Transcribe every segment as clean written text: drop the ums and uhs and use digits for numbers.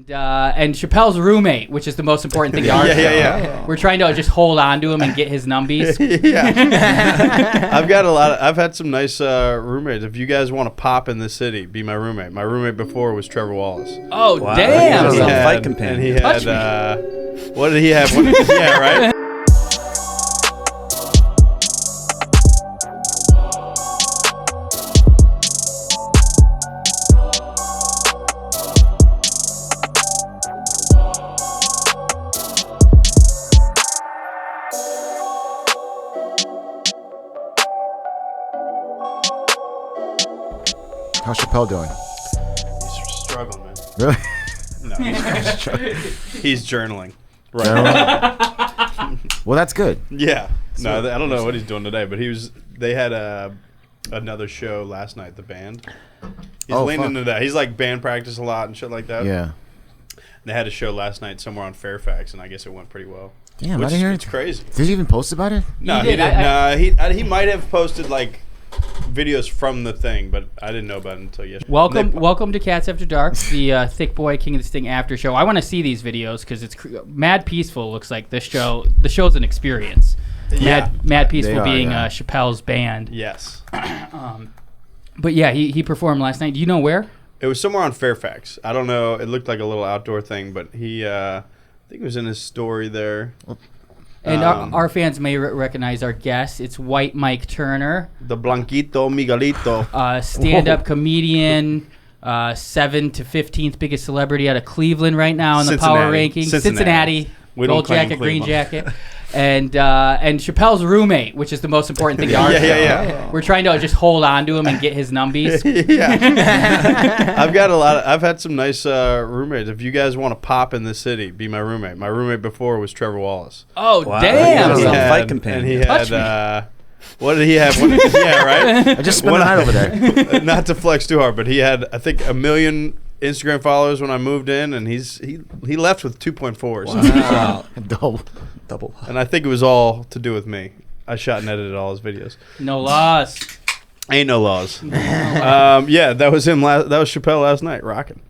And Chappelle's roommate, which is the most important thing to our show. Yeah. We're trying to just hold on to him and get his numbies. I've had some nice roommates. If you guys want to pop in the city, be my roommate. My roommate before was Trevor Wallace. Oh, wow. Damn. He had, fight companion. And he had, what did he have? Yeah, right? How's Chappelle doing? He's struggling, man. Really? No, he's journaling. Right. Well, that's good. Yeah. No, I don't know what he's doing today, but they had another show last night, the band. He's leaning into that. He's like band practice a lot and shit like that. Yeah. They had a show last night somewhere on Fairfax, and I guess it went pretty well. Damn, I didn't hear it. It's crazy. Did he even post about it? No, he didn't. He might have posted like videos from the thing, but I didn't know about it until yesterday. Welcome to Cats After Dark, the Thick Boy King of the Sting after show. I want to see these videos because it's mad peaceful. Looks like this show. The show's an experience. Yeah. Mad peaceful being Chappelle's band. Yes. But yeah, he performed last night. Do you know where? It was somewhere on Fairfax. I don't know. It looked like a little outdoor thing, but he, I think it was in his story there. And our fans may recognize our guest. It's White Mike Turner. The Blanquito Miguelito. Stand-up comedian, 7th to 15th biggest celebrity out of Cleveland right now in the power rankings. Cincinnati. Gold jacket, green jacket. And Chappelle's roommate, which is the most important thing to our show. Yeah. We're trying to just hold on to him and get his numbies. I've had some nice roommates. If you guys want to pop in the city, be my roommate. My roommate before was Trevor Wallace. Oh, damn. He had, fight companion. And he had, what did he have? Yeah, right? I just spent the night over there. Not to flex too hard, but he had, I think, 1 million Instagram followers when I moved in, and he left with 2.4. Wow. Double. And I think it was all to do with me. I shot and edited all his videos. No laws. Ain't no laws. Yeah, that was him. That was Chappelle last night, rocking.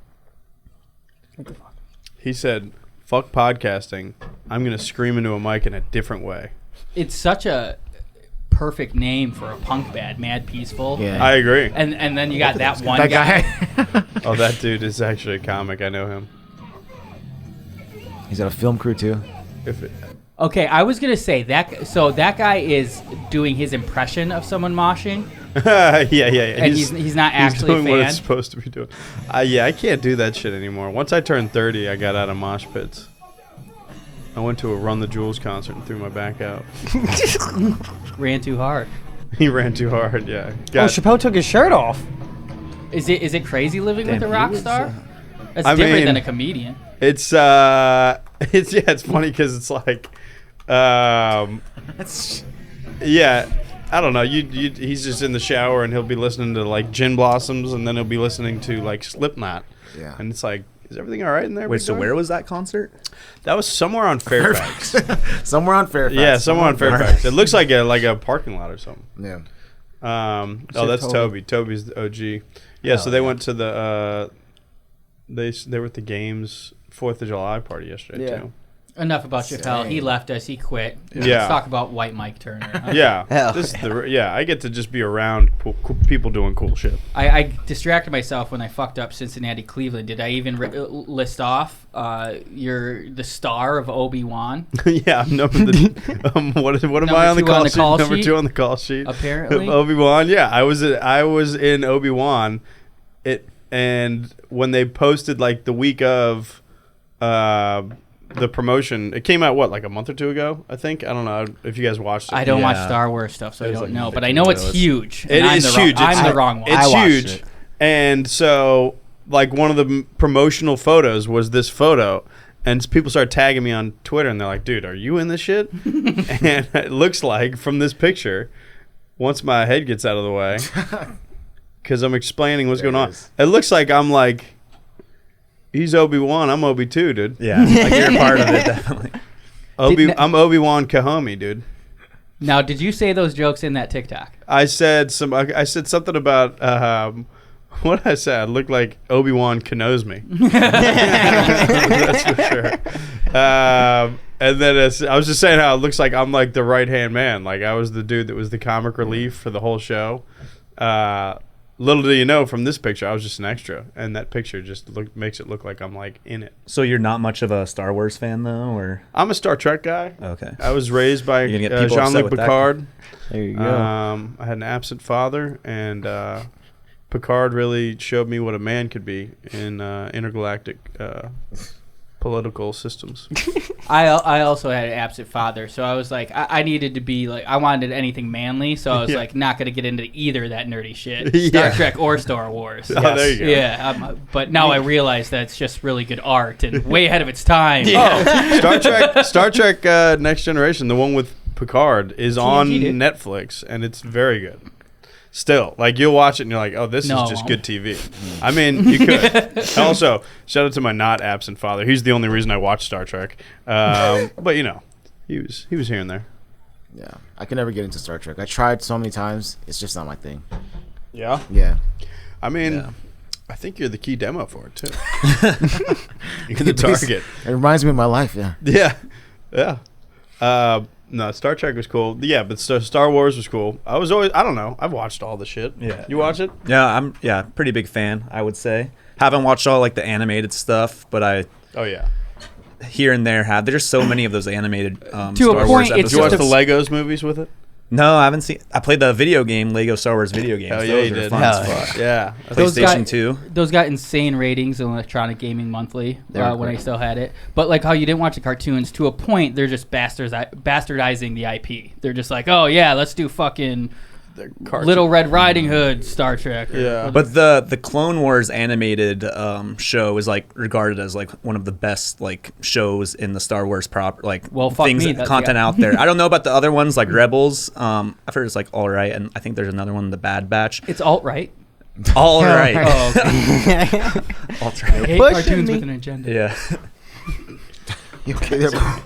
He said, "Fuck podcasting. I'm gonna scream into a mic in a different way." It's such a perfect name for a punk band, Mad Peaceful. Yeah. I agree. And then you got that one guy. Oh, that dude is actually a comic. I know him. He's got a film crew too. Okay, I was gonna say that. So that guy is doing his impression of someone moshing. Yeah. And he's not actually doing a fan. what it's supposed to be doing. Yeah, I can't do that shit anymore. Once I turned 30, I got out of mosh pits. I went to a Run the Jewels concert and threw my back out. Ran too hard. He ran too hard. Yeah. Chappelle took his shirt off. Is it crazy living with a rock star? That's I different mean, than a comedian. It's funny because it's like, yeah, I don't know. He's just in the shower and he'll be listening to like Gin Blossoms and then he'll be listening to like Slipknot. Yeah. And it's like, is everything all right in there? Wait, so where was that concert? That was somewhere on Fairfax. Somewhere on Fairfax. Yeah, somewhere on Fairfax. It looks like a parking lot or something. Yeah. That's Toby. Toby's the OG. Yeah, so they went to the they were at the games 4th of July party yesterday too. Enough about Chappelle. He left us. He quit. Yeah. Let's talk about White Mike Turner. Huh? Yeah. I get to just be around people doing cool shit. I distracted myself when I fucked up Cincinnati, Cleveland. Did I even list off you're the star of Obi-Wan? Yeah, what am I on the call sheet? Number 2 on the call sheet. Apparently. Obi-Wan. Yeah, I was in Obi-Wan. And when they posted like the week of the promotion, it came out like a month or 2 ago, I think. I don't know if you guys watched it. I don't watch Star Wars stuff, so I don't know, but I know it's huge. It is huge. I'm the wrong one. It's huge. And so like one of the promotional photos was this photo, and people started tagging me on Twitter, and they're like, "Dude, are you in this shit?" And it looks like from this picture, once my head gets out of the way, because I'm explaining what's going on, it looks like I'm like, he's Obi-Wan, I'm Obi-2, dude. Yeah, like you're a part of it, definitely. I'm Obi-Wan Kahomey, dude. Now, did you say those jokes in that TikTok? I said something about What did I say? I look like Obi-Wan knows me. That's for sure. And then I was just saying how it looks like I'm like the right-hand man. Like I was the dude that was the comic relief for the whole show. Little do you know, from this picture, I was just an extra. And that picture just makes it look like I'm like in it. So you're not much of a Star Wars fan, though? Or I'm a Star Trek guy. Okay. I was raised by Jean-Luc Picard. There you go. I had an absent father, and Picard really showed me what a man could be in intergalactic political systems. I also had an absent father, so I was like, I needed to be like, I wanted anything manly, so I was like, not going to get into either that nerdy shit, Star Trek or Star Wars. Oh, there you go. Yeah, but now I realize that it's just really good art and way ahead of its time. Yeah. Star Trek Next Generation, the one with Picard, is on Netflix, and it's very good. Still, like, you'll watch it and you're like, oh, this is just good TV. I mean, you could. Also, shout out to my not absent father. He's the only reason I watch Star Trek. But he was here and there. Yeah, I can never get into Star Trek. I tried so many times. It's just not my thing. Yeah. Yeah. I mean, I think you're the key demo for it too. You're the target. It reminds me of my life. Yeah. Yeah. No, Star Trek was cool. Yeah, but Star Wars was cool. I don't know. I've watched all the shit. Yeah. You watch it? Yeah, I'm pretty big fan, I would say. Haven't watched all like the animated stuff, but Oh yeah. Here and there have. There's so many of those animated Star point, Wars it's episodes. Did you watch the Legos movies with it? No, I haven't seen. I played the video game, Lego Star Wars video games. Hell yeah, Those you are did. fun as fuck. Yeah. PlayStation 2. Those got insane ratings in Electronic Gaming Monthly when I still had it. But like how you didn't watch the cartoons, to a point, they're just bastardizing the IP. They're just like, oh yeah, let's do fucking Little Red Riding Hood Star Trek. But the Clone Wars animated show is like regarded as like one of the best like shows in the Star Wars content out there. I don't know about the other ones like Rebels. I've heard it's like all right, and I think there's another one, The Bad Batch. It's alt-right. All right. Oh, okay. Alt-right. I hate cartoons with an agenda. Yeah. You okay there, bro?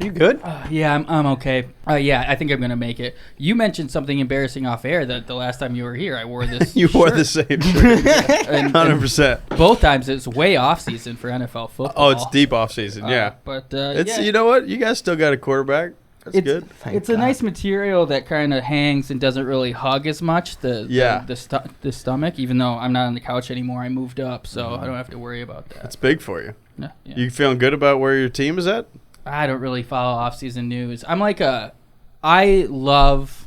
You good? Yeah, I'm okay. Yeah, I think I'm gonna make it. You mentioned something embarrassing off air that the last time you were here, I wore this. You wore shirt. the same shirt. 100%. Both times it's way off season for NFL football. Oh, it's deep off season. Yeah, but it's you know what? You guys still got a quarterback. That's good. It's a nice material that kind of hangs and doesn't really hug as much the stomach. Even though I'm not on the couch anymore, I moved up, so I don't have to worry about that. That's big for you. Yeah. You feeling good about where your team is at? I don't really follow off-season news. I love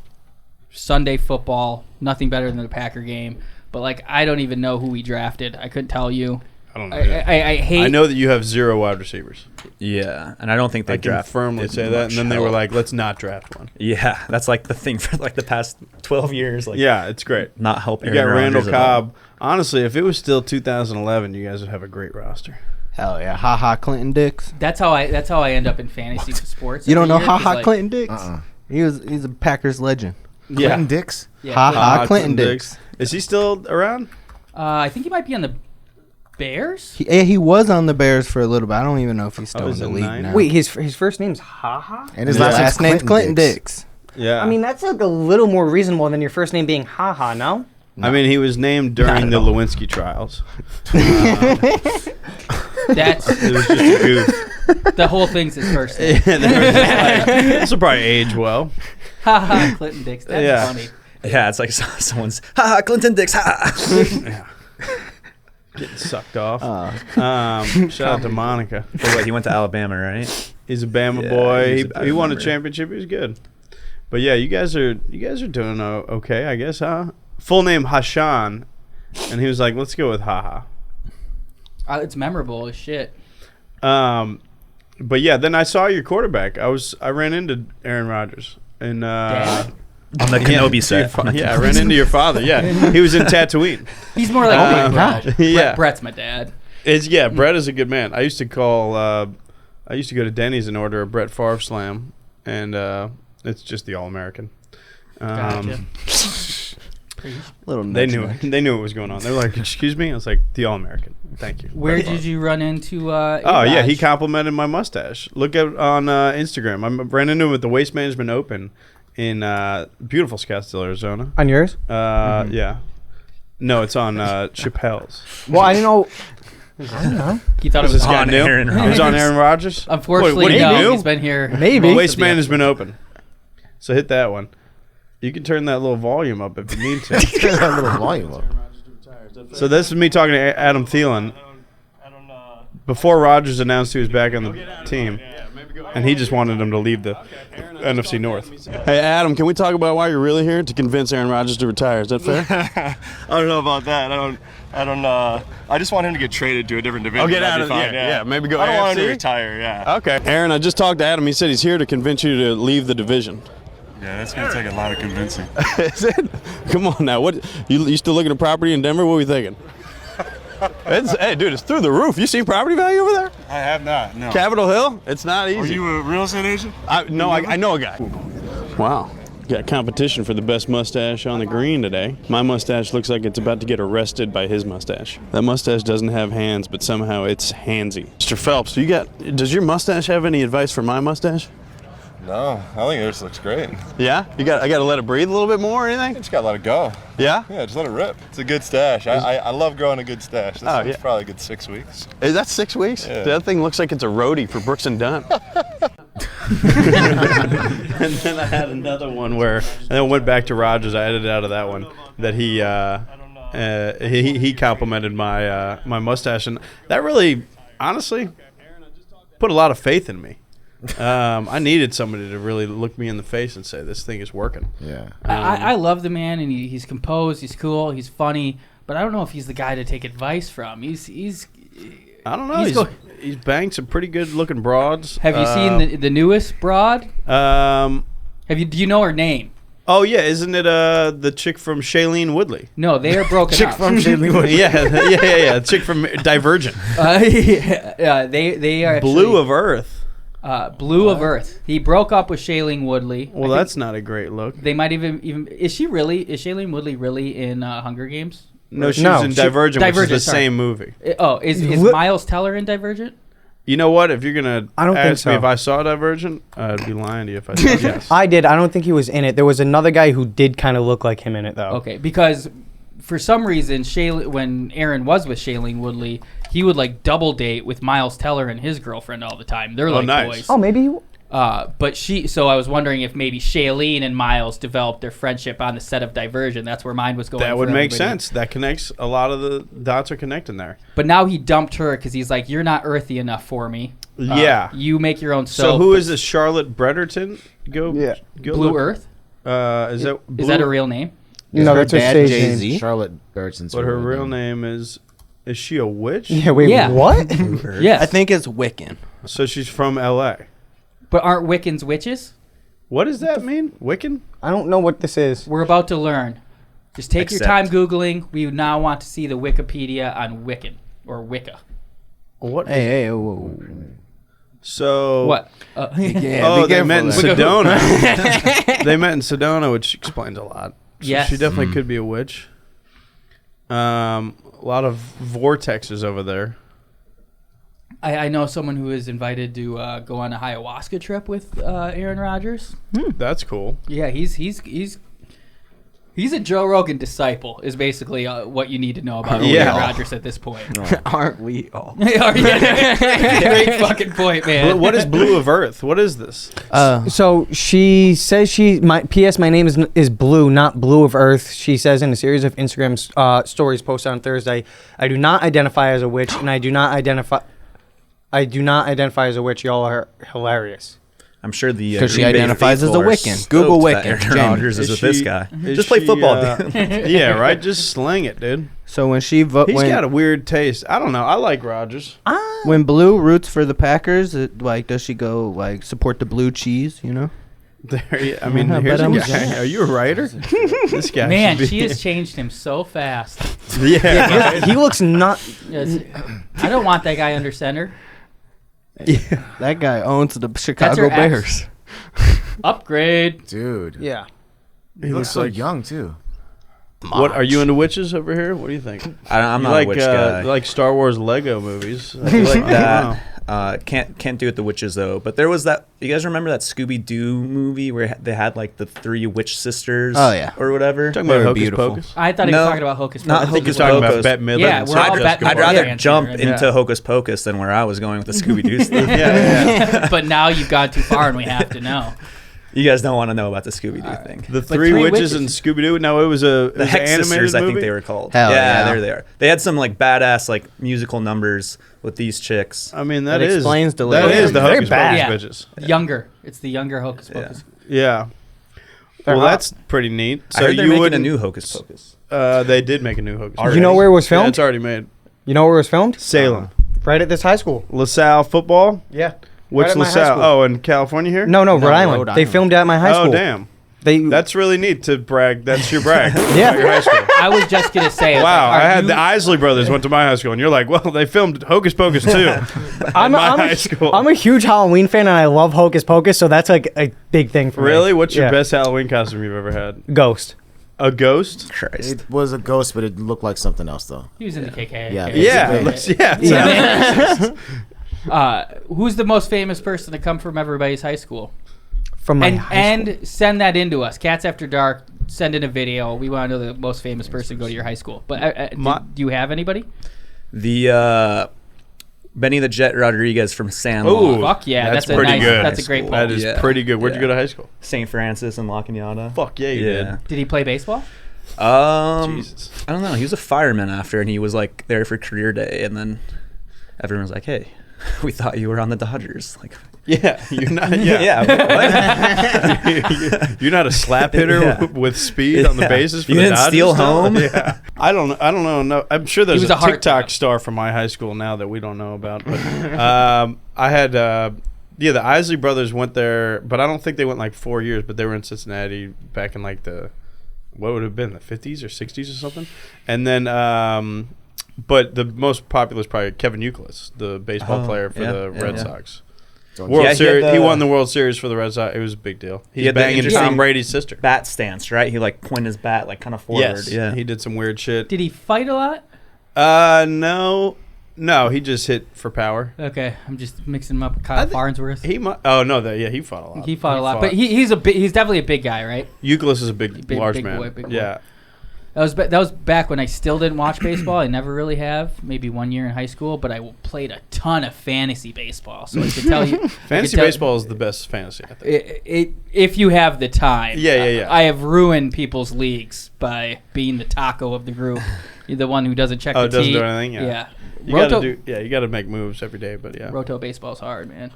Sunday football. Nothing better than the Packer game. But like, I don't even know who we drafted. I couldn't tell you. I don't know. I hate. I know that you have 0 wide receivers. Yeah, and I don't think they I can draft firmly say that. And then they were like, "Let's not draft one." Yeah, that's like the thing for like the past 12 years. Like, yeah, it's great. Not help. You got Randall Cobb. Honestly, if it was still 2011, you guys would have a great roster. Hell yeah, haha, Clinton Dix. That's how I end up in fantasy sports. You don't know haha like, Clinton Dix? He's a Packers legend. Yeah. Clinton Dix? Yeah. Haha, Clinton Dix. Is he still around? I think he might be on the Bears. He was on the Bears for a little bit. I don't even know if he's still in the league now. Wait, his first name's Haha? And his last name's Clinton Dix. Yeah. I mean, that's like a little more reasonable than your first name being Haha, no? I mean, he was named during the Lewinsky trials. It was just a goof. The whole thing's his first name. This will probably age well. Haha, Clinton Dix. That's funny. Yeah, it's like someone's Clinton Dix. Yeah. Getting sucked off. Shout out to Monica. Wait, he went to Alabama, right? He's a Bama boy. He won a championship. He was good. But yeah, you guys are doing okay, I guess, huh? Full name Hashan, and he was like, "Let's go with Haha." It's memorable as shit. But yeah, then I saw your quarterback. I ran into Aaron Rodgers and on the Kenobi set. Yeah, I ran into your father. Yeah, he was in Tatooine. He's more like my dad. Yeah, Brett's my dad. Brett is a good man. I used to go to Denny's and order a Brett Favre slam, and it's just the All American. Gotcha. They knew what was going on. They were like, "Excuse me." I was like, "The All American." Thank you. Where did you run into? Yeah, he complimented my mustache. Look at on Instagram. I ran into him at the Waste Management Open in beautiful Scottsdale, Arizona. On yours? Yeah. No, it's on Chappelle's. Well, I didn't know. I don't know. He thought it was this guy on new? Aaron It was on Aaron Rodgers? Unfortunately, what, no. He's been here. Maybe. Wasteman has been open. So hit that one. You can turn that little volume up if you need to. Turn that little volume up. So this is me talking to Adam Thielen before Rodgers announced he was back on the team, and he just wanted him to leave the NFC North. Hey, Adam, can we talk about why you're really here to convince Aaron Rodgers to retire? Is that fair? I don't know about that. I just want him to get traded to a different division. Oh, get out That'd of be fine, yeah. Maybe go I don't want him to AFC? retire, yeah. Okay. Aaron, I just talked to Adam. He said he's here to convince you to leave the division. Yeah, that's going to take a lot of convincing. Is it? Come on now. What? You still looking at property in Denver? What are we thinking? Hey, dude, it's through the roof. You seen property value over there? I have not, no. Capitol Hill? It's not easy. Are you a real estate agent? No, I know a guy. Wow. Got competition for the best mustache on the green today. My mustache looks like it's about to get arrested by his mustache. That mustache doesn't have hands, but somehow it's handsy. Mr. Phelps, does your mustache have any advice for my mustache? No, I think yours looks great. Yeah? I got to let it breathe a little bit more or anything? You just got to let it go. Yeah? Yeah, just let it rip. It's a good stash. I love growing a good stash. This one's probably a good 6 weeks. Is that 6 weeks? Yeah. That thing looks like it's a roadie for Brooks and Dunn. And then I had another one where, and then I went back to Rodgers. I edited out of that one that he complimented my my mustache, and that really, honestly, put a lot of faith in me. I needed somebody to really look me in the face and say this thing is working. Yeah. I love the man, and he's composed, he's cool, he's funny, but I don't know if he's the guy to take advice from. He's I don't know. He's banged some pretty good looking broads. Have you seen the newest broad? Do you know her name? Oh yeah, isn't it the chick from Shailene Woodley? No, they are broken Chick up. from Shailene Woodley. yeah. Chick from Divergent. They are actually, Blue of Earth. Blue of Earth. He broke up with Shailene Woodley. Well, that's not a great look. They might even is Shailene Woodley really in Hunger Games? No, she was in Divergent, which is the same movie. Is Miles Teller in Divergent? You know what? If you're gonna ask me so. if I saw Divergent, I'd be lying to you if I said yes. I did. I don't think he was in it. There was another guy who did kind of look like him in it, though. Okay, because for some reason, when Aaron was with Shailene Woodley, he would like double date with Miles Teller and his girlfriend all the time. They're like nice. boys. Oh, maybe he... So I was wondering if maybe Shailene and Miles developed their friendship on the set of Divergent. That's where mine was going. That would make sense. That connects. A lot of the dots are connecting there. But now he dumped her because he's like, you're not earthy enough for me. Yeah. You make your own soap. So who is this? Charlotte Brederton? Go Blue look. Earth? Is that a real name? No, that's her dad stage Jay-Z? name. Charlotte Burton's. But her real name is she a witch? Yeah, wait, Yeah. what? Yes. I think it's Wiccan. So she's from L.A. But aren't Wiccans witches? What does that mean? Wiccan? I don't know what this is. We're about to learn. Just take your Accept. time Googling. We now want to see the Wikipedia on Wiccan or Wicca. What? Hey, whoa. So What? they met in Sedona. They met in Sedona, which explains a lot. So Yes. she definitely could be a witch. A lot of vortexes over there. I know someone who is invited to go on a ayahuasca trip with Aaron Rodgers. That's cool. Yeah, he's a Joe Rogan disciple. Is basically what you need to know about Aaron Rodgers at this point. Aren't we all? Great fucking point, man. What is Blue of Earth? What is this? So she says my name is Blue, not Blue of Earth. She says in a series of Instagram stories posted on Thursday, I do not identify as a witch, and I do not identify as a witch. Y'all are hilarious. I'm sure the Because she Green Bay identifies as a faithful are Wiccan. Google stoked that Wiccan. Aaron Jamie. Rodgers is with this guy. Just play football, dude. Yeah, right. Just sling it, dude. So when she He's got a weird taste. I don't know. I like Rodgers. when Blue roots for the Packers, does she go support the blue cheese? You know. I mean, here's a guy. Are you a writer? This guy. Man, she has changed him so fast. Yeah. He looks not. Yes. I don't want that guy under center. Yeah. That guy owns the Chicago her ex. Bears. Upgrade. Dude. Yeah. He looks so young, too. What are you into witches over here? What do you think? I'm You not a witch guy. like Star Wars Lego movies. I like that. Can't do it the witches though. But there was that. You guys remember that Scooby-Doo movie where they had like the 3 witch sisters? Oh yeah. Or whatever. Talking about Hocus beautiful. Pocus. I thought he was talking about Hocus Pocus. Not I think Hocus you're talking about Pocus. Bette Midler. Yeah, and we're all Sarah Bette Jessica I'd Midler. Parker. rather Yeah, jump right? into Hocus Pocus than where I was going with the Scooby-Doo stuff. Yeah. But now you've gone too far, and we have to know. You guys don't want to know about the Scooby-Doo thing. The Three Witches and Scooby-Doo. No, it was an The Hex animated Sisters, movie? I think they were called. Hell yeah. there they are. They had some like badass like musical numbers with these chicks. I mean, That that is explains the that lyrics. is the Very Hocus bad. Pocus bitches. Younger. It's the younger Hocus Pocus. Yeah. Well, that's pretty neat. I So heard they're you making a wouldn't. new Hocus Pocus. They did make a new Hocus. Pocus. You know where it was Yeah, filmed? it's already made. You know where it was filmed? Salem, Right at this high school. LaSalle football. Yeah. Which Right at my high LaSalle? school. Oh, in California here. No, Rhode Island. Rhode They Island. filmed it at my high school. Oh, damn. They That's really neat to brag. That's your brag. Yeah. About your high school. I was just gonna say. Wow, like, I had you- the Isley brothers went to my high school, and you're like, well, they filmed Hocus Pocus too. I'm, my I'm, high a, school. I'm a huge Halloween fan and I love Hocus Pocus, so that's like a big thing for me. Really? What's your Yeah. best Halloween costume you've ever had? Ghost? A ghost? Christ. It was a ghost, but it looked like something else though. He was in the KKK. Yeah. Yeah, Who's the most famous person to come from everybody's high school? From my high school. And send that in to us. Cats After Dark. Send in a video. We want to know the most famous person to go to your high school. But do you have anybody? The Benny the Jet Rodriguez from San Ooh, Juan. Fuck yeah, that's that's a pretty nice. good. That's a great That poll. is Yeah. pretty good. Where'd you Yeah. go to high school? St. Francis in La Cañada. Fuck yeah, you did. Did he play baseball? Jesus. I don't know. He was a fireman after, and he was like there for career day, and then everyone was like, "Hey, we thought you were on the Dodgers." Like, Yeah, you're not. Yeah, what? you're not a slap hitter Yeah. with speed on the Yeah. bases. For You the didn't Dodgers steal still? home? Yeah, I don't know. No, I'm sure there's was a a heartthrob. TikTok star from my high school now that we don't know about. But I had the Isley brothers went there, but I don't think they went like 4 years. But they were in Cincinnati back in like what would it have been, the 50s or 60s or something, and then. But the most popular is probably Kevin Youkilis, the baseball player for the Red Sox. World Series. He won the World Series for the Red Sox. It was a big deal. He had the banging interesting Tom Brady's sister. bat stance, right? He like pointed his bat like kind of forward. Yes. Yeah. He did some weird shit. Did he fight a lot? No. He just hit for power. Okay, I'm just mixing him up with Kyle Farnsworth. He might. Oh no, he fought a lot. He fought a lot, but he's definitely a big guy, right? Euclid is a big large big man. boy, big boy. Yeah. That was back when I still didn't watch baseball. I never really have. Maybe 1 year in high school, but I played a ton of fantasy baseball. So I could tell you, Fantasy baseball is the best fantasy, I think. If you have the time. Yeah. I have ruined people's leagues by being the taco of the group. You're the one who doesn't check the doesn't tee. do anything? Yeah. You gotta make moves every day, but yeah. Roto baseball's hard, man.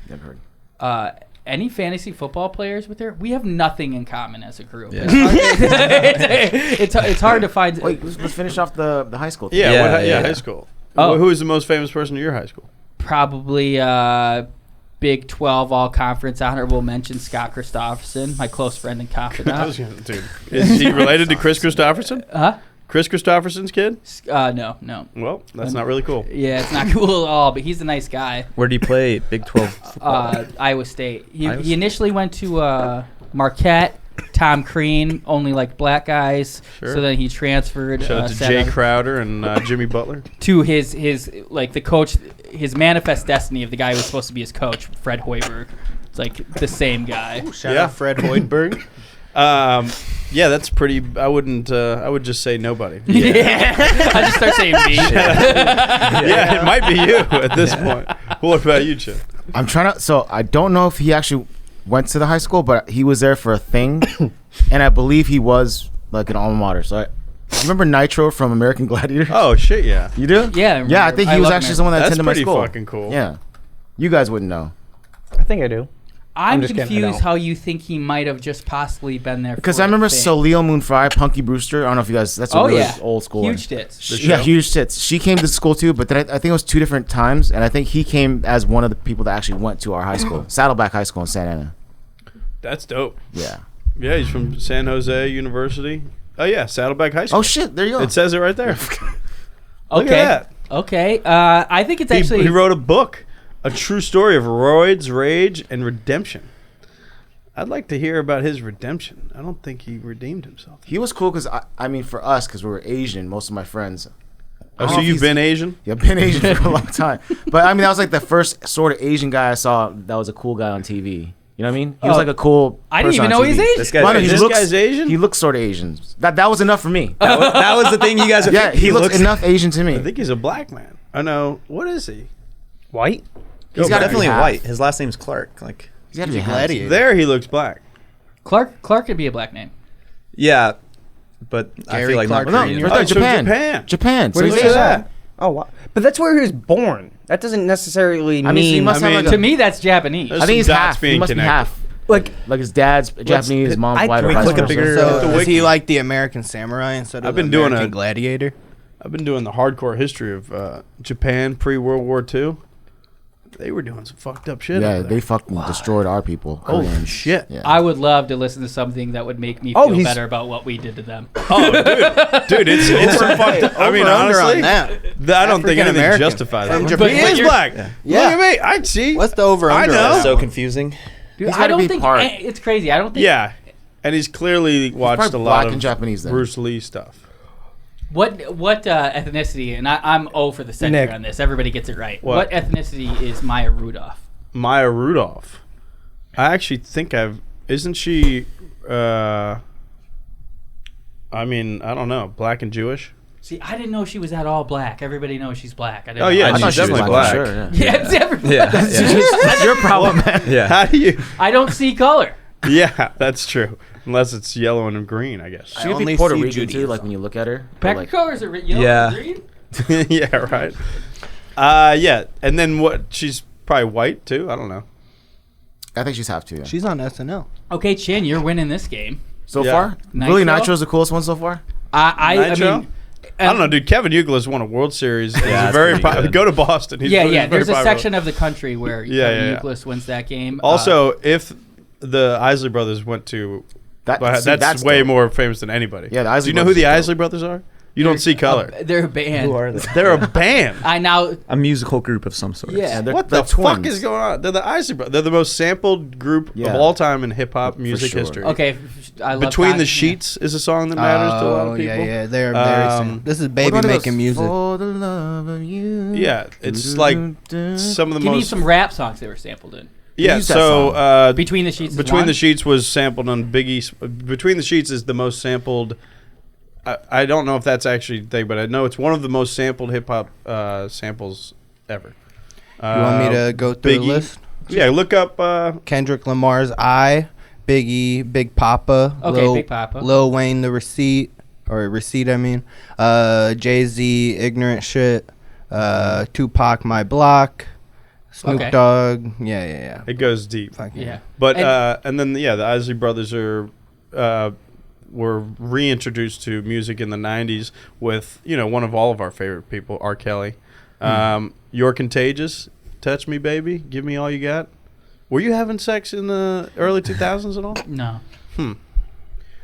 Never heard. Any fantasy football players with her? We have nothing in common as a group. Yeah. It's hard to find. Wait, let's finish off the high school thing. Yeah, high school. Oh. Who is the most famous person in your high school? Probably Big 12 all-conference honorable mention Scott Christopherson, my close friend and confidant. Dude, is he related to Chris Christopherson? Huh? Chris Christopherson's kid? No. Well, that's not really cool. Yeah, it's not cool at all, but he's a nice guy. Where do you play Big 12 football? Iowa State. He initially went to Marquette, Tom Crean, only like black guys. Sure. So then he transferred Shout out to Jay Crowder and Jimmy Butler. to his like the coach, his manifest destiny of the guy who was supposed to be his coach, Fred Hoiberg. It's like the same guy. Shout out Fred Hoiberg. Yeah, that's pretty. I wouldn't. I would just say nobody. Yeah. I just start saying me. Yeah, it might be you at this point. What about you, Chip? I'm trying to. So I don't know if he actually went to the high school, but he was there for a thing, and I believe he was like an alma mater. So you remember Nitro from American Gladiator? Oh shit, yeah. You do? Yeah. Yeah, I think he was actually someone that That's attended my pretty school. fucking cool. Yeah, you guys wouldn't know I think I do. I'm just kidding, I confused don't. how you think he might have just possibly been there. because for I remember a thing. Soleil Moon Frye, Punky Brewster. I don't know if you guys. That's a really old school. Huge one. tits. Yeah, huge tits. She came to school too, but then I think it was 2 different times, and I think he came as one of the people that actually went to our high school, Saddleback High School in Santa Ana. That's dope. Yeah. Yeah, he's from San Jose University. Oh yeah, Saddleback High School. Oh shit! There you go. It says it right there. Look Okay. at that. Okay. I think it's actually. He wrote a book, a true story of roids, rage, and redemption. I'd like to hear about his redemption. I don't think he redeemed himself. He was cool because I mean, for us, because we were Asian, most of my friends, Oh, so you've been Asian? Yeah, been Asian for a long time. But I mean, that was like the first sort of Asian guy I saw that was a cool guy on TV. You know what I mean? He was like a cool. I didn't even know he's Asian. This guy's Asian. He looks sort of Asian. That was enough for me. That was the thing you guys. Yeah, he looks enough Asian to me. I think he's a black man. I know. What is he? White? He's definitely white. His last name's Clark. Like he's got to be a gladiator. There, he looks black. Clark could be a black name. yeah, but I feel like Clark not Jr. Korean. Right there, Japan. Japan. Japan. Where do you So say he's- that? Oh, wow. But that's where he was born. That doesn't necessarily I mean, so he mean. must I have mean, like To a, me, that's Japanese. There's I think he's some dots half. He being must be connected. half. like Like his dad's Japanese, his mom's white. can or we vice click a versa. bigger- So The is he wiki. like the American samurai instead of I've been the doing American a- gladiator? I've been doing the hardcore history of Japan pre-World War II. They were doing some fucked up shit. Yeah, over they there. fucking destroyed our people. Holy Koreans. shit. Yeah. I would love to listen to something that would make me feel better about what we did to them. Oh, dude, it's some fucked up. I mean, Over-under honestly, on that. I don't think anything African-American. justifies From it. Japan. But he is black. Yeah. Look at me. I see. What's the over-under? I know. on that So one? confusing. Dude, He's I gotta don't be think part- it's crazy. I don't think. Yeah, and he's clearly watched probably a lot black of and Japanese then. Bruce Lee stuff. What ethnicity? And I'm O for the center Nick. on this. Everybody gets it right. What? What ethnicity is Maya Rudolph? Maya Rudolph. I actually think isn't she, I mean, I don't know, black and Jewish? See, I didn't know she was at all black. Everybody knows she's black. I didn't Oh, know. yeah, I she's thought she was definitely black. black. For sure, yeah. Yeah, it's everybody. Yeah, That's your problem, man. yeah. How do you? I don't see color. Yeah, that's true. Unless it's yellow and green, I guess. She could only be Puerto see Rican too, Judaism. like when you look at her. But, Pack like, colors are yellow Yeah. and green. Yeah, right. Yeah, and then what? She's probably white too. I don't know. I think she's half too. Yeah. She's on SNL. Okay, Chin, you're winning this game. So Yeah. far, Nitro? really, Nitro's the coolest one so far. I Nitro? mean, I don't know, dude. Kevin Youkilis won a World Series. He's that's very pretty popular. good. Go to Boston. He's yeah. very There's a popular. section of the country where Yeah. Euclid wins that game. Also, if the Isley brothers went to, that's way dope. more famous than anybody. Yeah, the Do Isley you know who Brothers the is Isley brothers are? You don't see color. They're a band. Who are they? They're a band. I now. A musical group of some sort. Yeah. they're, What they're the twins. fuck is going on? They're the Isley brothers. They're the most sampled group Yeah. of all time in hip hop music sure. history. Okay, I love Between the Kanye. Sheets is a song that matters to a lot of people. Yeah. They're very Um, this is What baby about making those, music. For the love of you. Yeah, it's like some of the Give me most. some rap songs they were sampled in. Yeah, use that so Between the Sheets. is Between one. the Sheets was sampled on Biggie's. Between the Sheets is the most sampled. I don't know if that's actually the thing, but I know it's one of the most sampled hip hop samples ever. You want me to go through the Biggie. list? Yeah, look up. Kendrick Lamar's "I," Biggie, Big Papa, Okay, Big Papa. Lil Wayne, The Receipt, I mean, Jay-Z, Ignorant Shit, Tupac, My Block, Snoop Okay. Dogg, yeah. It goes deep, Fuck Yeah. but And- and then the Isley brothers are. Were reintroduced to music in the '90s with one of all of our favorite people, R. Kelly. You're Contagious, Touch Me Baby, Give Me All You Got. Were you having sex in the early 2000s at all? No. I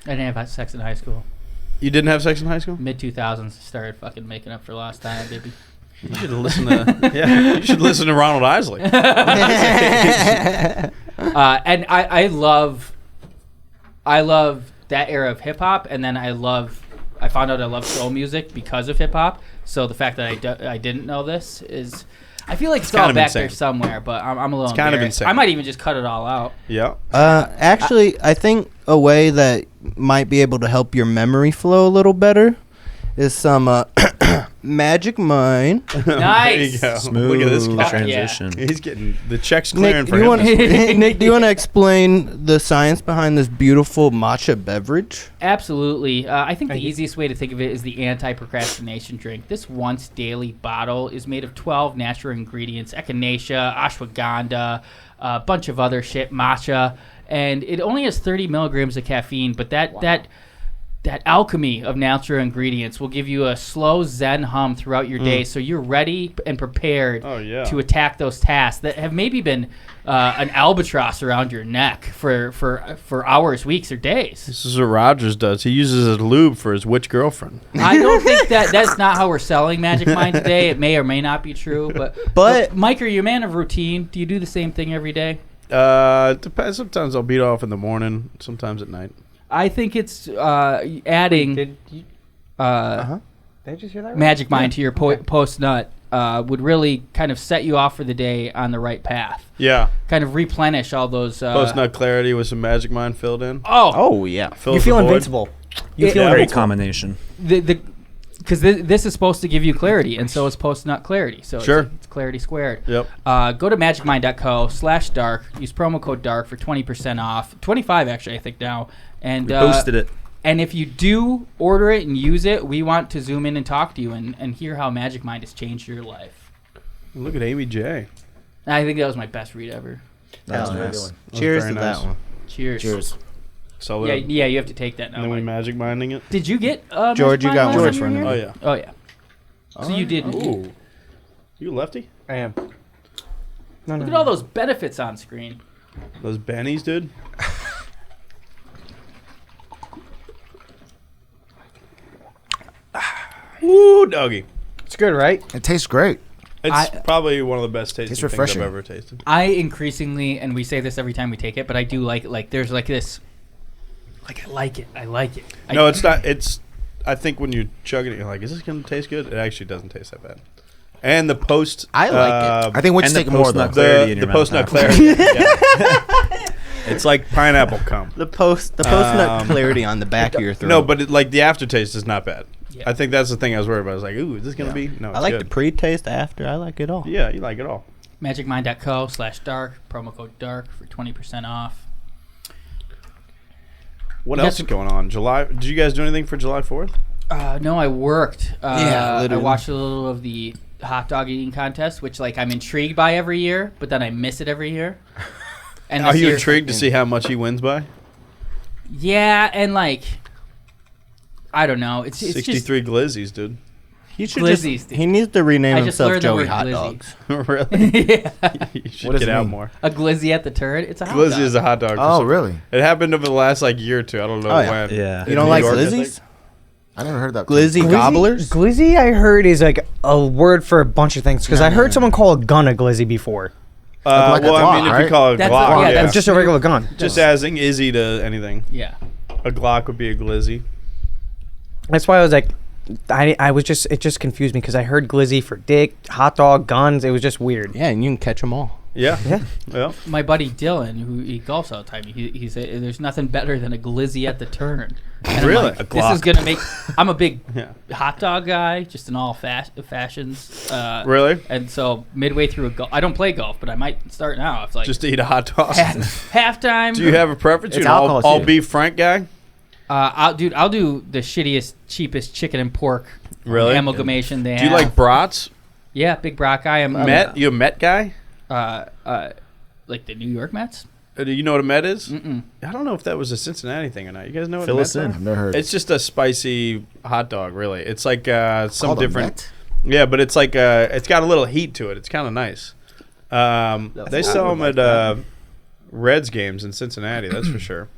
didn't have sex in high school. You didn't have sex in high school? Mid 2000s, started fucking making up for lost time, baby. You should listen to you should listen to Ronald Isley. And I love that era of hip hop, and then I found out I love soul music because of hip hop. So the fact that I didn't know this is, I feel like it's all kind of back insane. there somewhere, but I'm a little It's kind of embarrassed. insane. I might even just cut it all out. Yeah. Actually, I think a way that might be able to help your memory flow a little better is some Magic Mind. Nice. There you go. Smooth Look at this guy. transition. He's getting the checks clearing Nick, for do you him. want Nick, do you want to explain the science behind this beautiful matcha beverage? Absolutely. I think the easiest way to think of it is the anti-procrastination drink. This once daily bottle is made of 12 natural ingredients: echinacea, ashwagandha, a bunch of other shit, matcha, and it only has 30 milligrams of caffeine. But that alchemy of natural ingredients will give you a slow zen hum throughout your day, so you're ready and prepared to attack those tasks that have maybe been an albatross around your neck for hours, weeks, or days. This is what Rodgers does. He uses a lube for his witch girlfriend. I don't think that's not how we're selling Magic Mind today. It may or may not be true, but Mike, are you a man of routine? Do you do the same thing every day? It depends. Sometimes I'll beat off in the morning. Sometimes at night. I think it's adding. Thank Did I just hear that right? Magic Mind to your post nut would really kind of set you off for the day on the right path. Yeah. Kind of replenish all those... post nut clarity with some Magic Mind filled in. Oh yeah. You feel invincible. You feel a great combination. Because this is supposed to give you clarity, and so is post-nut clarity. So it's clarity squared. Yep. Go to magicmind.co/dark. Use promo code DARK for 20% off. 25 actually, I think now. And we boosted it. And if you do order it and use it, we want to zoom in and talk to you and hear how Magic Mind has changed your life. Look at Amy J. I think that was my best read ever. That was nice. Cheers to that one. Cheers. So yeah, you have to take that now. And then we Magic Minding it. Did you get George? You got George one. Oh yeah. Oh yeah. So you didn't. Ooh. You lefty? I am. Look at all those benefits on screen. Those bennies, dude. Woo, doggy. It's good, right? It tastes great. It's probably one of the best tasting It's things I've refreshing. ever tasted. I increasingly, and we say this every time we take it, but I do like there's like this, like I like it. No, it's not. I think when you chug it, you're like, is this going to taste good? It actually doesn't taste that bad. And the post... I like it. I think we're just taking more, though. The post-nut clarity. Yeah. It's like pineapple cum. The post-nut clarity on the back of your throat. No, but the aftertaste is not bad. Yeah. I think that's the thing I was worried about. I was like, ooh, is this going to be... No, it's I like good. the pre-taste after. I like it all. Yeah, you like it all. magicmind.co/dark, promo code DARK for 20% off. What else is going on? July? Did you guys do anything for July 4th? No, I worked. Yeah, I watched a little of the hot dog eating contest, which I'm intrigued by every year, but then I miss it every year. And Are you intrigued to see how much he wins by? Yeah, and I don't know. It's 63 glizzies, dude. He should Glizzies. He needs to rename I just himself learned the Joey word Hot glizzy. Dogs. Really? Yeah. You should What does get it out mean? more. A glizzy at the turd. It's a hot Glizzy dog. is a hot dog. Oh, really? It happened over the last year or two. I don't know Oh, yeah. when. Yeah. You In don't New like York, I glizzies? think. I never heard that. Glizzy gobblers? Glizzy, I heard, is a word for a bunch of things. Because I heard someone call a gun a glizzy before. Like a Well, I Glock, mean, if right? you call it That's Glock, yeah, yeah. It's just a regular gun. Just adding Izzy to anything. Yeah. A Glock would be a glizzy. That's why I was like, it just confused me because I heard glizzy for dick, hot dog, guns. It was just weird. Yeah, and you can catch them all. Yeah. Yeah. Yeah. My buddy Dylan, who he golfs all the time, he said there's nothing better than a glizzy at the turn. And Really? I'm like, this is gonna make. I'm a big Yeah. hot dog guy, just in all fashions. Really? And so midway through I don't play golf, but I might start now. It's Just to eat a hot dog. halftime. Do you have a preference? It's You an alcohol, all too. beef Frank guy? I'll do the shittiest, cheapest chicken and pork Really? amalgamation they Do you have. like brats? Yeah, big Brock guy. I'm Met? You a Met guy? like the New York Mets. Do you know what a Met is? Mm-mm. I don't know if that was a Cincinnati thing or not. You guys know what Fill a us Met in. I've never heard. It's just a spicy hot dog, really. It's like some called a different. Met? Yeah, but it's like it's got a little heat to it. It's kind of nice. They sell them at Reds games in Cincinnati. That's for sure.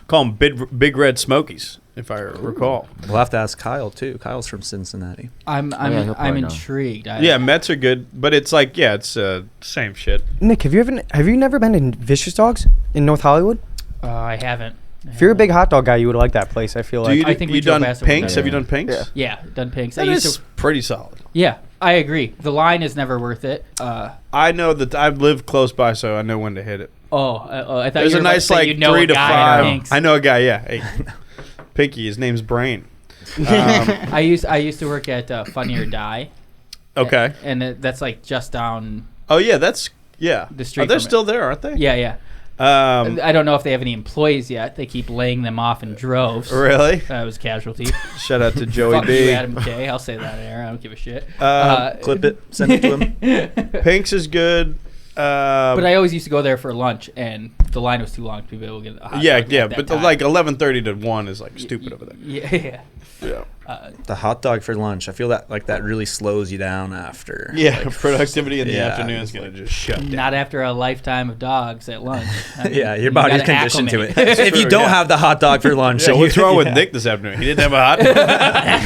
Call them Big Red Smokies, if I recall. We'll have to ask Kyle too. Kyle's from Cincinnati. I'm yeah, he'll probably know. intrigued. Yeah, Mets are good, but it's like it's same shit. Nick, have you never been in Vicious Dogs in North Hollywood? I haven't. If you're a big hot dog guy, you would like that place. I feel Do like. you, I think we you drove done past it one Pinks? day. Have you done Pinks? Yeah. Yeah, done Pinks. That is pretty solid. Yeah, I agree. The line is never worth it. I know that I've lived close by, so I know when to hit it. I thought There's you a were about to nice say you know 3 a to guy 5. at Pinks. I know a guy. Yeah, hey, Pinky. His name's Brain. I used to work at Funny or Die. Okay. And that's just down. Oh yeah, that's The street Oh, they're from it. still there, aren't they? Yeah. I don't know if they have any employees yet. They keep laying them off in droves. Really? That was casualty. Shout out to Joey Fuck B. you, Adam McKay. I'll say that there. I don't give a shit. Clip it, send it to him. Pinks is good. But I always used to go there for lunch, and the line was too long to be able to get a hot Yeah, dog yeah, at that but time. 11:30 to 1 is stupid over there. Yeah. Yeah. The hot dog for lunch. I feel that really slows you down after. Yeah, productivity in the yeah, afternoon is gonna just shut down. Not after a lifetime of dogs at lunch. I mean, Yeah, your you body's gotta conditioned to it. acclimate. If you true, don't yeah. have the hot dog for lunch, Yeah, then what's you- wrong with yeah. Nick this afternoon? He didn't have a hot dog.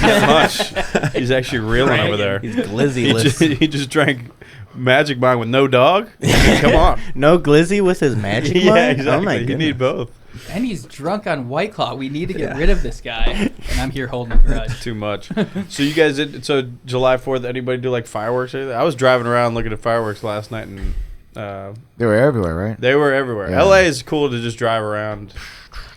Not much. He's actually reeling over there. He's He glizzy-less. he just drank Magic Mind with no dog. I mean, come on. No glizzy with his magic Yeah, mind? exactly. Oh my You goodness. need both. And he's drunk on White Claw. We need to get rid of this guy. And I'm here holding a grudge. Too much. So you guys did, so July 4th, anybody do like fireworks or anything? I was driving around looking at fireworks last night and they were everywhere, right? They were everywhere. Yeah. LA is cool to just drive around.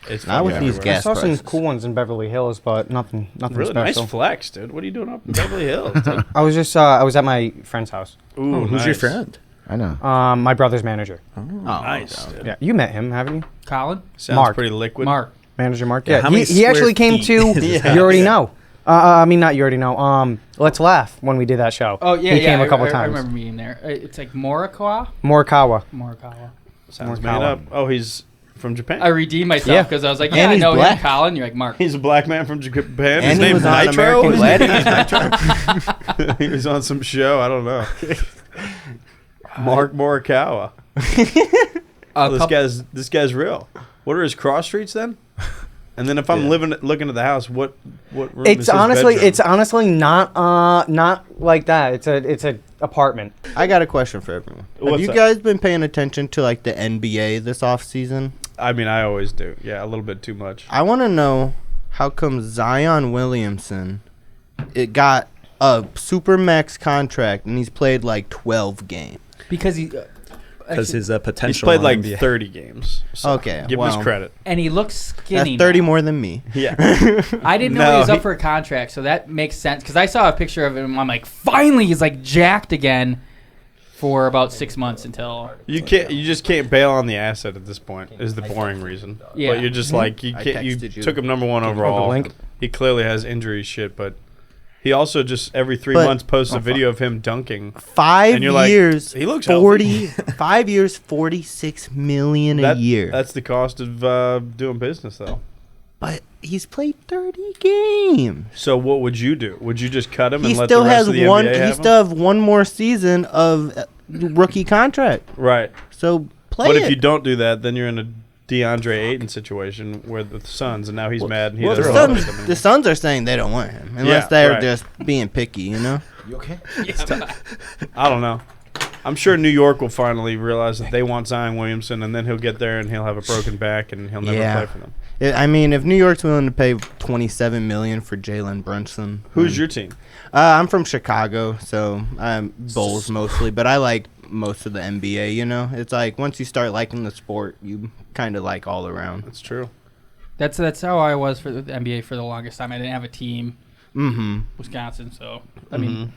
It's Not with these gas I saw some prices. cool ones in Beverly Hills, but nothing Really special. nice flex, dude. What are you doing up in Beverly Hills? Dude? I was just I was at my friend's house. Ooh, Who's your friend? I know. My brother's manager. Nice. Dude. Yeah, you met him, haven't you? Colin? Sounds Mark. pretty liquid. Mark. Manager Mark. Yeah, Yeah, how many he actually square came feet to. is his You already know. I mean, not you already know. Let's Laugh when we did that show. Oh, yeah, he came a couple I times. remember meeting there. It's like Morikawa? Morikawa. Sounds Morikawa. made up. Oh, he's from Japan. I redeemed myself because I was like, And yeah, I he's know black. him, Colin. You're like, Mark. He's a black man from Japan. And His he name's was on Nitro. American Gladiators. He was on some show. I don't know. Mark Morikawa. This guy's real. What are his cross streets then? And then if I'm looking at the house, what room is It's his honestly, bedroom? it's honestly not like that. It's a apartment. I got a question for everyone. Have What's you that? guys been paying attention to like the NBA this off season? I mean, I always do. Yeah, a little bit too much. I want to know how come Zion Williamson it got a super max contract and he's played like 12 games. Because he. Because his potential. He's played on like NBA. 30 games. So Okay, give him well, his credit. And he looks skinny. That's 30 now. more than me. Yeah. I didn't know No, he was he- up for a contract, so that makes sense. Because I saw a picture of him, I'm like, finally, he's like jacked again for about 6 months until. You just can't bail on the asset at this point. Is the boring reason. Yeah. But you're just like you I can't. You texted you. took him number one the overall. link? He clearly has injury shit, but he also just every 3 But- months posts a video of him dunking. 5 And you're like, years, he looks 40 5 years, 46 million a year. That's the cost of doing business, though. But he's played 30 games. So what would you do? Would you just cut him He and let still the rest has of the one. NBA He have still him? have one more season of rookie contract. Right. So play But it. if you don't do that, then you're in a DeAndre Ayton situation where the Suns, and now he's mad and he Well, doesn't the want Suns, him. the Suns are saying they don't want him unless Yeah, they're right. just being picky, you know. You okay? I don't know. I'm sure New York will finally realize that they want Zion Williamson, and then he'll get there and he'll have a broken back and he'll never Yeah. play for them. I mean, if New York's willing to pay $27 million for Jalen Brunson, Who's your team? I'm from Chicago, so I'm Bulls mostly, but I like most of the NBA. You know, it's like once you start liking the sport, you kind of like all around. That's true. That's how I was for the NBA for the longest time. I didn't have a team. Mm-hmm. Wisconsin, so I mean,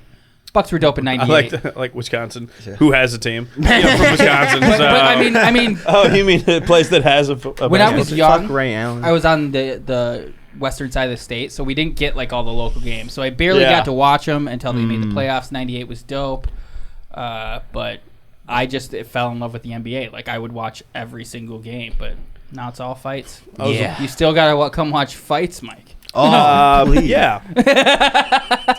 Bucks were dope in I '98. like Wisconsin, who has a team. Yeah, from Wisconsin. But so. I mean, Oh, you mean a place that has a when I was young, Fuck Ray Allen. I was on the western side of the state, so we didn't get like all the local games. So I barely Yeah. got to watch them until they made the playoffs. '98 was dope, but I just fell in love with the NBA. Like I would watch every single game, but now it's all fights. Yeah. You still gotta come watch fights, Mike. please. Yeah.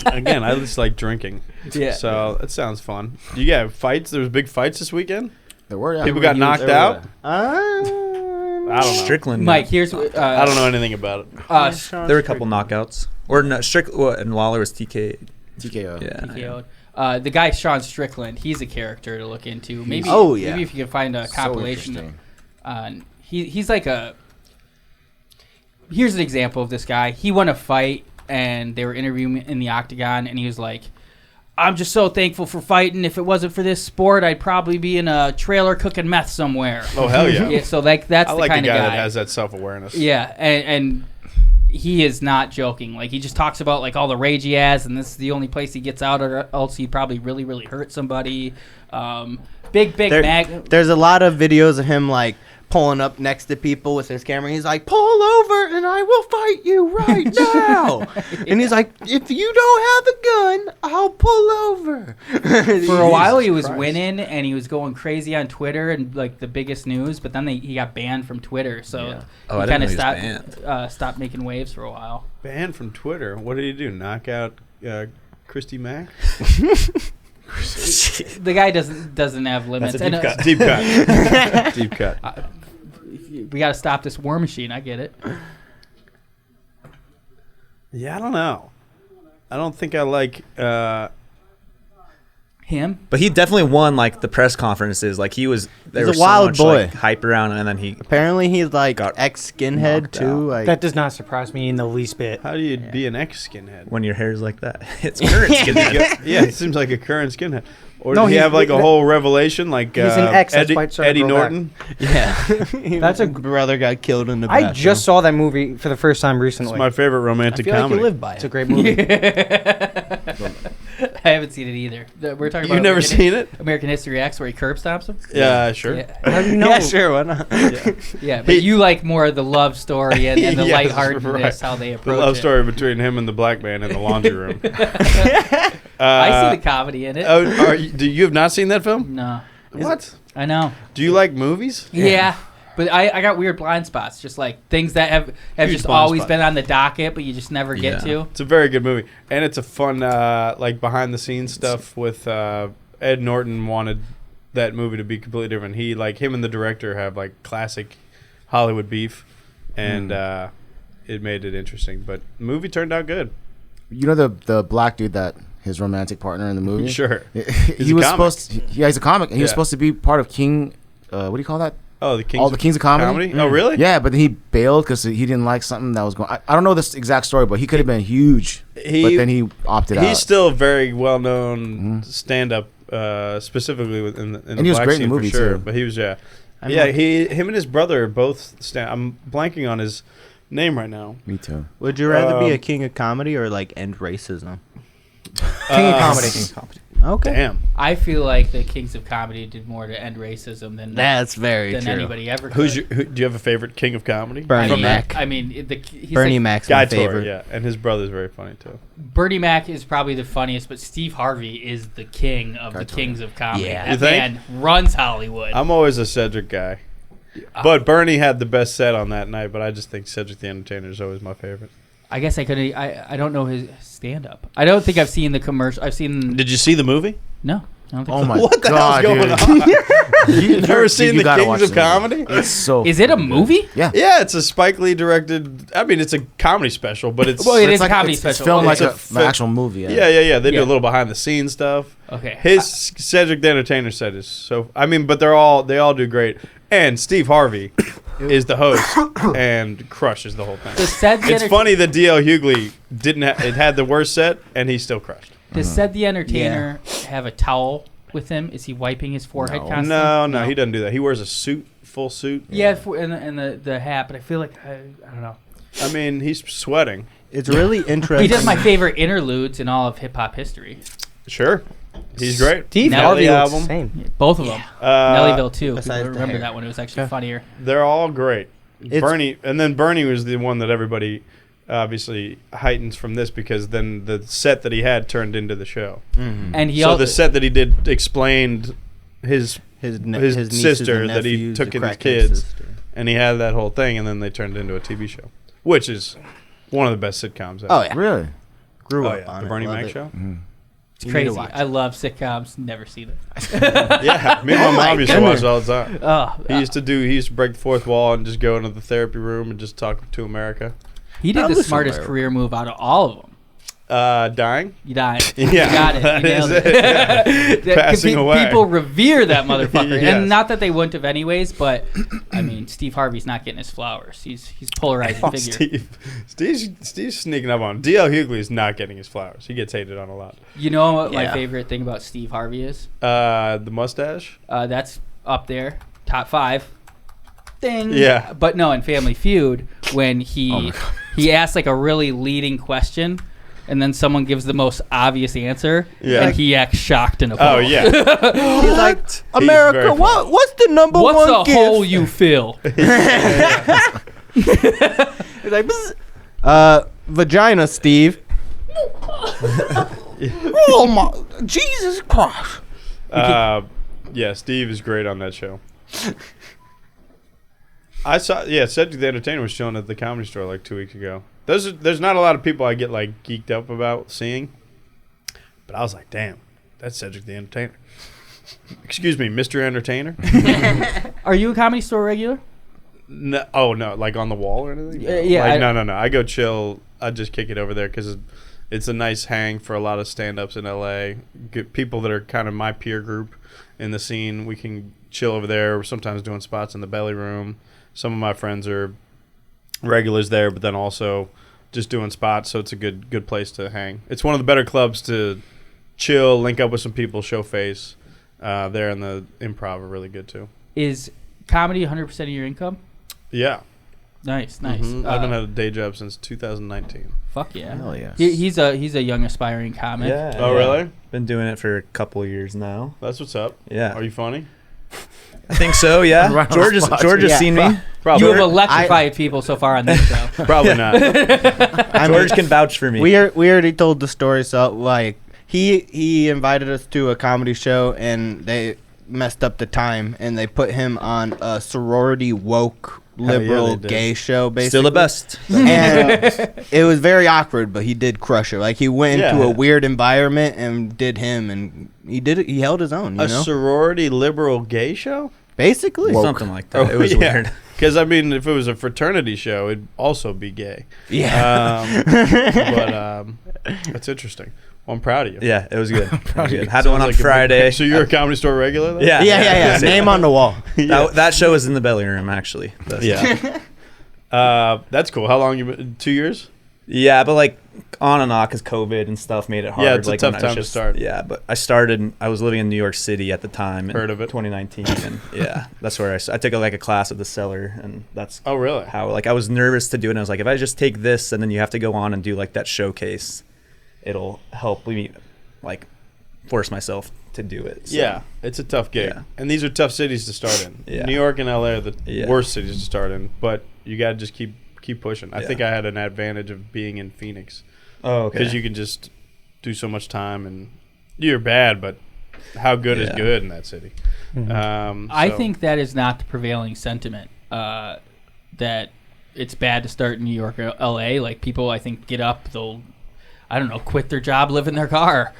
Again, I just like drinking. Yeah. So that sounds fun. You got fights? There was big fights this weekend? There were. Yeah. People got knocked out? I don't know. Strickland. Mike, here's I don't know anything about it. There were a couple knockouts. Or no, and Lawler was TK. TKO. Yeah. TKO'd. The guy Sean Strickland, he's a character to look into. Maybe, Oh, yeah. maybe if you can find a So compilation. interesting. He's like a. Here's an example of this guy. He won a fight, and they were interviewing him in the octagon, and he was like, "I'm just so thankful for fighting. If it wasn't for this sport, I'd probably be in a trailer cooking meth somewhere." Oh, hell yeah. Yeah, so like that's I the like a kind guy of guy that has that self-awareness. Yeah, and he is not joking. Like he just talks about like all the rage he has, and this is the only place he gets out, or else he probably really hurt somebody. Big There's a lot of videos of him like pulling up next to people with his camera. He's like, "Pull over, and I will fight you right now." And he's like, "If you don't have a gun, I'll pull over." For a while, he was winning, and he was going crazy on Twitter and like the biggest news. But then he got banned from Twitter, so Oh, I he didn't kind know of he was stopped making waves for a while. Banned from Twitter. What did he do? Knock out Christy Mack? The guy doesn't have limits. That's a deep cut. Deep cut. We got to stop this war machine. I get it. Yeah, I don't know. I don't think I like Him? But he definitely won like the press conferences. Like he's a wild boy. Like, hype around, and then he apparently he's like ex-skinhead too. Like, that does not surprise me in the least bit. How do you be an ex-skinhead? When your hair's like that, it's current skinhead. Yeah, it seems like a current skinhead. Or did he have like a whole revelation, like he's an ex, Eddie Norton? Yeah, that's a brother got killed in the bathroom. I just saw that movie for the first time recently. It's my favorite romantic I feel comedy. Like you live by it. It's a great movie. I haven't seen it either. We're talking about. You've never seen it? American History X, where he curb stomps him. Yeah, sure. Yeah. How do you know? Yeah, sure. Why not? Yeah, but you like more of the love story and the Yes, lightheartedness, right. how they approach The love it. story between him and the black man in the laundry room. I see the comedy in it. Oh, you have not seen that film? No. What? I know. Do you like movies? Yeah. But I got weird blind spots, just like things that have Huge just blind always spot. been on the docket, but you just never get to. It's a very good movie, and it's a fun like behind the scenes stuff with Ed Norton wanted that movie to be completely different. He like him and the director have like classic Hollywood beef, and it made it interesting. But the movie turned out good. You know the black dude that his romantic partner in the movie? Sure. He was supposed to, he's a comic, and he was supposed to be part of King, what do you call that? Oh, the Kings All the Kings of Comedy? Oh, really? Yeah, but then he bailed because he didn't like something that was going. I don't know this exact story, but he could have been huge. But then he opted out. He's still a very well known stand-up, specifically in the and he was black great in scene the movie for sure. too. But he was him and his brother are both I'm blanking on his name right now. Me too. Would you rather be a king of comedy or like end racism? King of comedy. Okay. Damn. I feel like the Kings of Comedy did more to end racism than That's very than true. anybody ever could. Do you have a favorite king of comedy? Bernie Mac. I mean, he's Bernie like, Mac's Guy my Tori, favorite. yeah, and his brother's very funny too. Bernie Mac is probably the funniest, but Steve Harvey is the king of the Kings of Comedy. Yeah. That You think? man runs Hollywood. I'm always a Cedric guy, but Bernie had the best set on that night. But I just think Cedric the Entertainer is always my favorite. I guess I couldn't. I don't know his stand-up. I don't think I've seen the commercial. I've seen. Did you see the movie? No. I don't think Oh so. my What the god, hell's dude! going on? You've never seen you the gotta Kings watch of the movie. Comedy? It's so. Is it a movie? Yeah. Yeah, it's a Spike Lee directed. I mean, it's a comedy special, but it's Well, it It's is a comedy it's special. filmed like It's an actual movie. yeah. They do Yeah. a little behind the scenes stuff. Okay. His Cedric the Entertainer set is so. I mean, but they all do great. And Steve Harvey is the host and crushes the whole thing. Does Ced the It's funny that D.L. Hughley didn't. It had the worst set, and he still crushed. Does Ced the Entertainer have a towel with him? Is he wiping his forehead constantly? No, he doesn't do that. He wears a suit, full suit. Yeah, and the hat, but I feel like I don't know. I mean, he's sweating. It's really interesting. He does my favorite interludes in all of hip hop history. Sure, he's great. Steve Nelly Harvey looks the album. same. Both of them. Nellyville too. Besides I the remember hair. that one. It was actually funnier. They're all great. It's- Bernie was the one that everybody obviously heightens from this because then the set that he had turned into the show. And he So also the set that he did explained his nieces sister and that he nephews, took the in his crackhead kids, sister. and he had that whole thing, and then they turned it into a TV show, which is one of the best sitcoms ever. Oh yeah, Really? grew Oh, up yeah, on the it. Bernie Love Mac it. show. it's You need to crazy. watch I love sitcoms. Never seen it. Yeah, me and my mom used to watch it all the time. Oh, He used to break the fourth wall and just go into the therapy room and just talk to America. he did I the listen smartest to it. career move out of all of them. Dying. You died. Yeah, You got it. that You nailed is it. That- Passing away. People revere that motherfucker, Yes. and not that they wouldn't have anyways. But I mean, Steve Harvey's not getting his flowers. He's polarizing Oh, figure. Steve's sneaking up on him. D.L. Hughley's not getting his flowers. He gets hated on a lot. You know what my Yeah. favorite thing about Steve Harvey is? The mustache. That's up there, top 5. Ding. Yeah. But no, in Family Feud, when Oh he asks like a really leading question, and then someone gives the most obvious answer, Yeah. and he acts shocked and Oh appalled. yeah. He's like, He's America, very what's the number What's one the gift? hole you fill? He's like, vagina, Steve. Oh my, Jesus Christ! Yeah, Steve is great on that show. I saw. Yeah, Cedric the Entertainer was shown at the Comedy Store like 2 weeks ago. There's not a lot of people I get like geeked up about seeing, but I was like, damn, that's Cedric the Entertainer. Excuse me, Mr. Entertainer. Are you a Comedy Store regular? No, oh no, like on the wall or anything. Yeah, Like, I- no. I go chill. I just kick it over there because it's a nice hang for a lot of stand-ups in LA. Good people that are kind of my peer group in the scene. We can chill over there. We're sometimes doing spots in the belly room. Some of my friends are regulars there, but then also just doing spots, so it's a good place to hang. It's one of the better clubs to chill, link up with some people, show face. There and the Improv are really good too. Is comedy 100% of your income? Yeah. Nice. I haven't had a day job since 2019. Fuck yeah. Hell yeah. He's a young aspiring comic. Yeah. Oh, really? Been doing it for a couple of years now. That's what's up. Yeah. Are you funny? I think so, yeah. George has seen me. Probably. You have electrified people so far on this show. Probably not. George can vouch for me. We already told the story, so like he invited us to a comedy show and they messed up the time and they put him on a sorority woke liberal gay show, basically. Still the best. And it was very awkward, but he did crush it. Like he went into a weird environment and did him, and he held his own. You know? Sorority liberal gay show? Basically. Something like that. It was weird. Because, I mean, if it was a fraternity show, it'd also be gay. Yeah. But that's interesting. Well, I'm proud of you. Yeah, it was good. Had Sounds one on like Friday. So you're a Comedy Store regular then? Yeah. Name on the wall. That show was in the belly room, actually. Yeah. That's cool. How long you been? 2 years? Yeah, but like on and off because COVID and stuff made it hard. Yeah, it's like, a tough time to start. Yeah, but I was living in New York City at the time. Heard of it. 2019. And yeah, that's where I took a class at the Cellar, and that's Oh, really? how like I was nervous to do it. And I was like, if I just take this and then you have to go on and do like that showcase, it'll help me like force myself to do it. So, yeah, it's a tough gig. Yeah. And these are tough cities to start in. Yeah. New York and LA are the worst cities to start in, but you got to just keep pushing. I think I had an advantage of being in Phoenix. Oh, okay. Because you can just do so much time, and you're bad, but how good is good in that city? Mm-hmm. I think that is not the prevailing sentiment, that it's bad to start in New York or LA. Like, people, I think, get up, they'll, I don't know, quit their job, live in their car.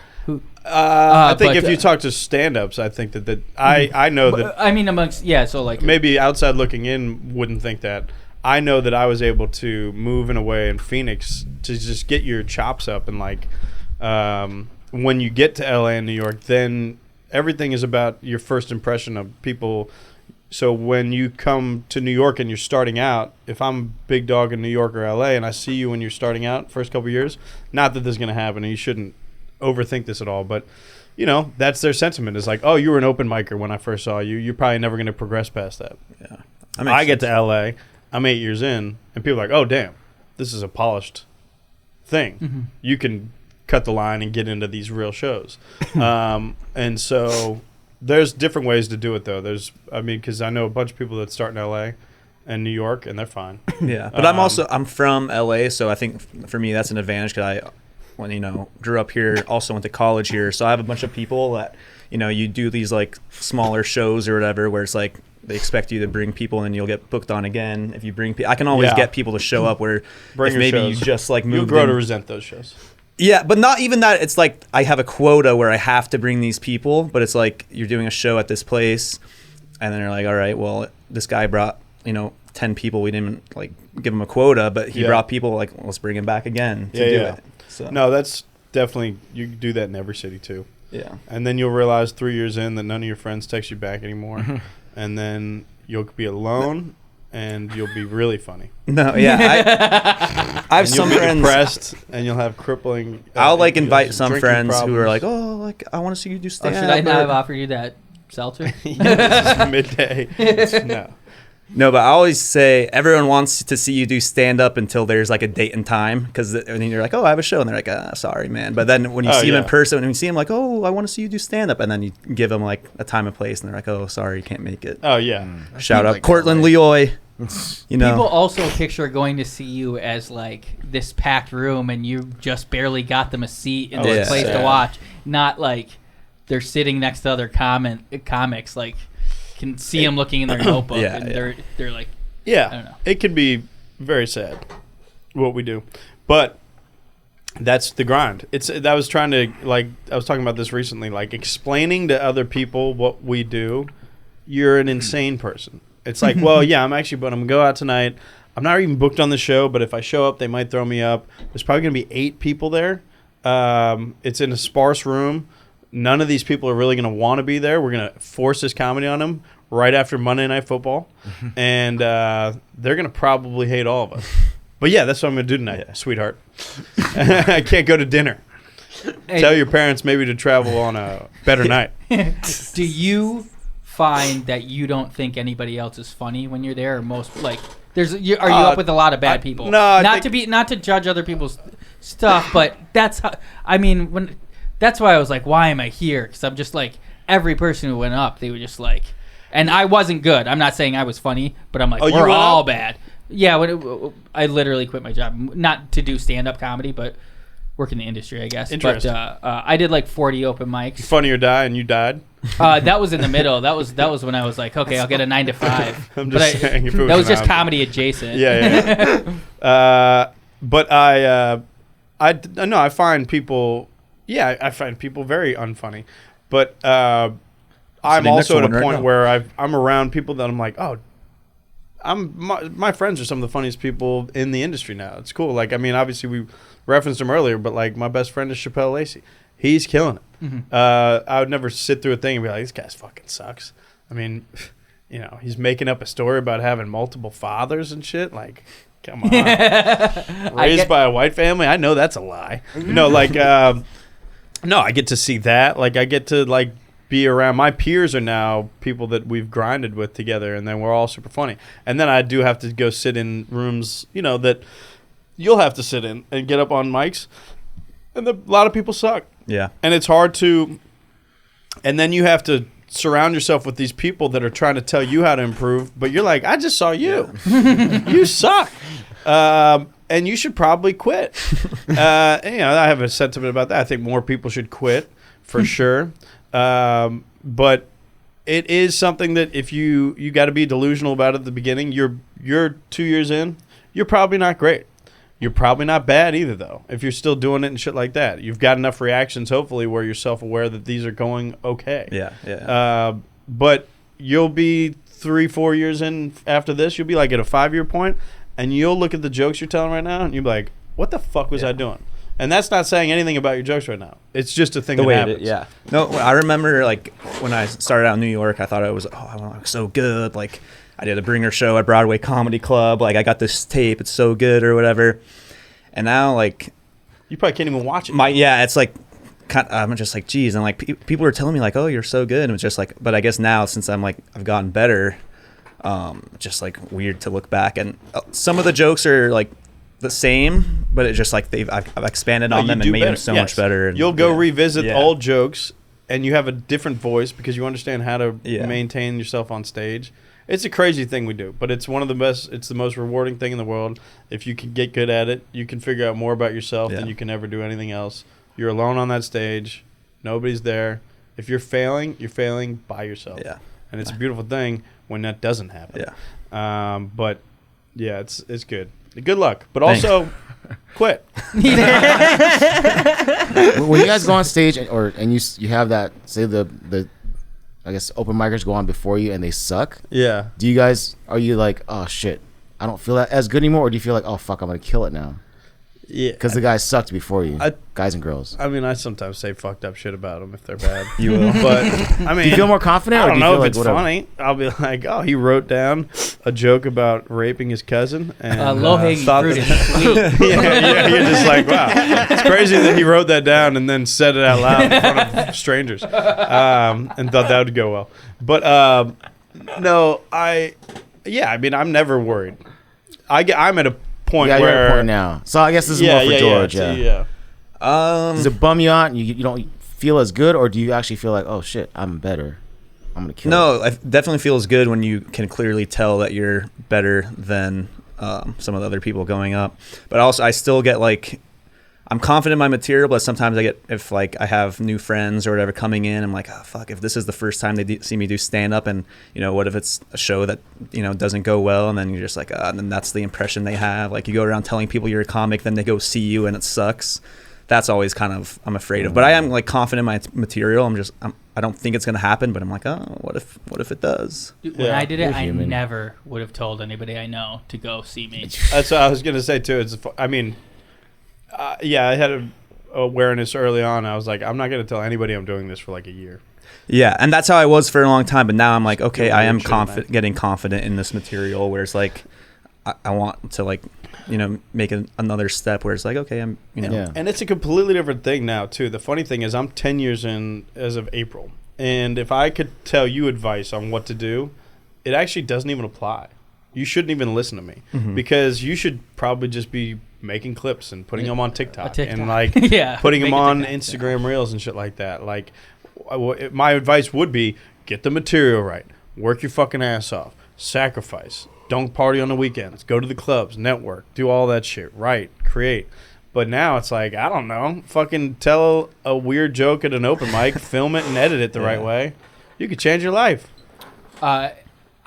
I think if you talk to stand-ups, I think that I know that. I mean, amongst, so like. Maybe outside looking in wouldn't think that. I know that I was able to move in a way in Phoenix to just get your chops up, and like when you get to LA and New York, then everything is about your first impression of people. So when you come to New York and you're starting out, if I'm big dog in New York or LA and I see you when you're starting out first couple of years, not that this is going to happen, and you shouldn't overthink this at all, but you know, that's their sentiment. Is like, oh, you were an open micer when I first saw you. You're probably never going to progress past that. Yeah. I get to LA, I'm 8 years in, and people are like, oh, damn, this is a polished thing. Mm-hmm. You can cut the line and get into these real shows. And so there's different ways to do it, though. Because I know a bunch of people that start in LA and New York, and they're fine. Yeah, but I'm from LA, so I think for me that's an advantage because grew up here, also went to college here, so I have a bunch of people that, you do these like smaller shows or whatever where it's like they expect you to bring people and you'll get booked on again if you bring people. I can always get people to show up where if maybe shows. You just like you'll grow to resent those shows. Yeah, but not even that. It's like I have a quota where I have to bring these people, but it's like you're doing a show at this place and then you're like, all right, well, this guy brought 10 people. We didn't like give him a quota, but he brought people. Like, let's bring him back again to do it. So. No, that's definitely, you do that in every city too. Yeah. And then you'll realize 3 years in that none of your friends text you back anymore. And then you'll be alone and you'll be really funny. No, yeah. I have some friends. Depressed and you'll have crippling. I'll like invite some friends problems. Who are like, oh, like I want to see you do stand-up. Should I not have offered you that seltzer? Midday. No. No, but I always say everyone wants to see you do stand-up until there's like a date and time, because then you're like, oh, I have a show, and they're like, sorry, man. But then when you see them in person, when you see them like, oh, I want to see you do stand-up, and then you give them like a time and place, and they're like, oh, sorry, you can't make it. Oh, yeah. Shout out like Cortland Leoy. People also picture going to see you as like this packed room, and you just barely got them a seat in this place to watch. Not like they're sitting next to other comics, like. Can see them looking in their notebook, and they're like, I don't know. It can be very sad what we do, but that's the grind. I was talking about this recently, like explaining to other people what we do. You're an insane person. It's like, well, yeah, I'm gonna go out tonight. I'm not even booked on the show, but if I show up, they might throw me up. There's probably gonna be 8 people there. It's in a sparse room. None of these people are really going to want to be there. We're going to force this comedy on them right after Monday Night Football. And they're going to probably hate all of us. But yeah, that's what I'm going to do tonight, sweetheart. I can't go to dinner. Hey. Tell your parents maybe to travel on a better night. Do you find that you don't think anybody else is funny when you're there, or most like are you up with a lot of bad people? No, not to judge other people's stuff, but that's how, that's why I was like, why am I here? Because I'm just like, every person who went up, they were just like, and I wasn't good. I'm not saying I was funny, but I'm like, we're all bad. Yeah, I literally quit my job, not to do stand-up comedy, but work in the industry, I guess. Interesting. But I did like 40 open mics. Funny or die, and you died? That was in the middle. That was when I was like, okay, I'll get a 9 to 5. I'm just saying. If it was that was just comedy adjacent. Yeah. But I find people, I find people very unfunny. But I'm also at a point where I'm around people that I'm like, oh, my friends are some of the funniest people in the industry now. It's cool. Like, I mean, obviously we referenced him earlier, but like my best friend is Chappelle Lacey. He's killing it. Mm-hmm. I would never sit through a thing and be like, this guy's fucking sucks. I mean, he's making up a story about having multiple fathers and shit. Like, come on. Raised by a white family? I know that's a lie. No, I get to see that. Like, I get to like be around. My peers are now people that we've grinded with together, and then we're all super funny. And then I do have to go sit in rooms, that you'll have to sit in and get up on mics, and a lot of people suck. Yeah. And it's hard to, and then you have to surround yourself with these people that are trying to tell you how to improve, but you're like, I just saw you. You suck. And you should probably quit. I have a sentiment about that. I think more people should quit for sure. But it is something that if you got to be delusional about it at the beginning. You're 2 years in, you're probably not great. You're probably not bad either, though, if you're still doing it and shit like that. You've got enough reactions, hopefully, where you're self-aware that these are going okay. Yeah. But you'll be 3-4 years in after this. You'll be like at a 5-year point, and you'll look at the jokes you're telling right now, and you'll be like, what the fuck was I doing? And that's not saying anything about your jokes right now. It's just a thing that happens. No, I remember, like, when I started out in New York, I thought I was so good. Like, I did a bringer show at Broadway Comedy Club. Like, I got this tape. It's so good or whatever. And now, like... You probably can't even watch it. It's like... I'm just like, geez. And, like, people are telling me, like, oh, you're so good. And it's just like... But I guess now, since I'm, like, I've gotten better, just, like, weird to look back. And some of the jokes are, like, the same, but it's just like I've expanded on them and made them so much better. And, you'll go revisit old jokes, and you have a different voice because you understand how to maintain yourself on stage. It's a crazy thing we do, but it's one of the best. It's the most rewarding thing in the world. If you can get good at it, you can figure out more about yourself than you can ever do anything else. You're alone on that stage. Nobody's there. If you're failing by yourself. Yeah. And it's a beautiful thing when that doesn't happen. Yeah. But yeah, it's good. Good luck, but also quit. When you guys go on stage and you have that, say the I guess open micers go on before you and they suck. Yeah. Are you like, oh shit, I don't feel that as good anymore, or do you feel like, oh fuck, I'm gonna kill it now? Yeah. Because the guys sucked before you, guys and girls. I mean, I sometimes say fucked up shit about them if they're bad. You will. But I mean, do you feel more confident? I don't know if it's whatever? funny. I'll be like, oh, he wrote down a joke about raping his cousin, and low-hanging fruit is sweet. You're just like, wow, it's crazy that he wrote that down and then said it out loud in front of strangers, and thought that would go well. But no, I'm never worried. I'm at a point where you're at a point now. So I guess this is more for George. Does it bum you out and you don't feel as good, or do you actually feel like, oh shit, I'm better, I'm gonna kill it? No, it definitely feels good when you can clearly tell that you're better than some of the other people going up. But also, I still get like, I'm confident in my material, but sometimes I get, if like I have new friends or whatever coming in, I'm like, oh fuck, if this is the first time they see me do stand up, and what if it's a show that doesn't go well, and then you're just like, and then that's the impression they have. Like, you go around telling people you're a comic, then they go see you and it sucks. That's always kind of, I'm afraid of. But I am like confident in my material. I don't think it's gonna happen, but I'm like, oh, what if it does? When I did it, I never would have told anybody I know to go see me. That's what I was gonna say too. I had awareness early on. I was like, I'm not going to tell anybody I'm doing this for like a year. Yeah, and that's how I was for a long time. But now I'm like, okay, I am getting confident in this material. Where it's like, I want to like, make another step where it's like, okay, I'm, Yeah. And it's a completely different thing now too. The funny thing is, I'm 10 years in as of April, and if I could tell you advice on what to do, it actually doesn't even apply. You shouldn't even listen to me because you should probably just be making clips and putting them on TikTok. And like putting them on Instagram Reels and shit like that. Like, my advice would be get the material right, work your fucking ass off, sacrifice, don't party on the weekends, go to the clubs, network, do all that shit, write, create. But now it's like, I don't know, fucking tell a weird joke at an open mic, film it and edit it the right way. You could change your life.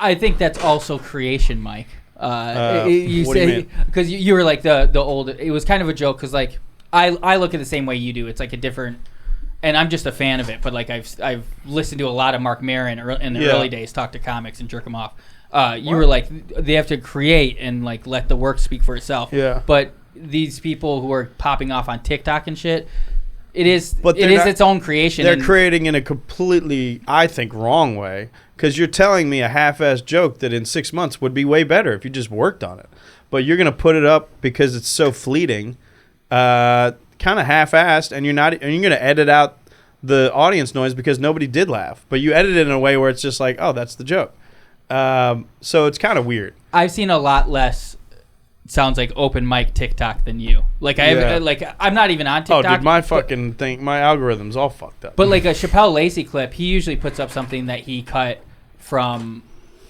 I think that's also creation, Mike. You what say, do you mean? Because you were like the old. It was kind of a joke because like I look at it the same way you do. It's like a different, and I'm just a fan of it. But like I've listened to a lot of Mark Maron in the early days, talk to comics and jerk them off. You were like, they have to create and like let the work speak for itself. Yeah. But these people who are popping off on TikTok and shit, it is its own creation. They're creating in a completely, I think, wrong way. Because you're telling me a half-assed joke that in 6 months would be way better if you just worked on it. But you're going to put it up because it's so fleeting, kind of half-assed, and you're going to edit out the audience noise because nobody did laugh. But you edit it in a way where it's just like, oh, that's the joke. So it's kind of weird. I've seen a lot less, sounds like open mic TikTok than you. Like I'm not even on TikTok. Oh, dude, my fucking thing, my algorithm's all fucked up. But like a Chappelle Lacey clip, he usually puts up something that he cut from.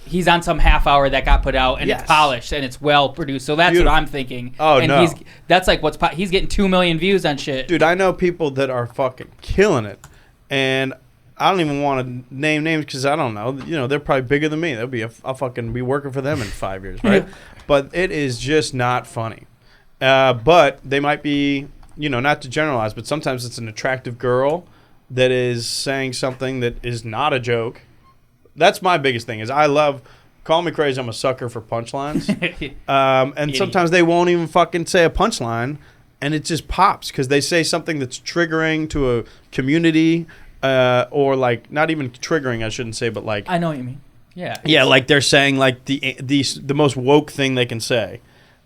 He's on some half hour that got put out and it's polished and it's well produced. So that's what I'm thinking. Oh, and no. That's like he's getting 2 million views on shit. Dude, I know people that are fucking killing it, and I don't even want to name names because I don't know. They're probably bigger than me. I'll fucking be working for them in 5 years, right? But it is just not funny. But they might be, not to generalize, but sometimes it's an attractive girl that is saying something that is not a joke. That's my biggest thing is call me crazy, I'm a sucker for punchlines. And sometimes they won't even fucking say a punchline, and it just pops because they say something that's triggering to a community or like not even triggering, I shouldn't say, but like. I know what you mean. Yeah. Yeah, like they're saying like the most woke thing they can say.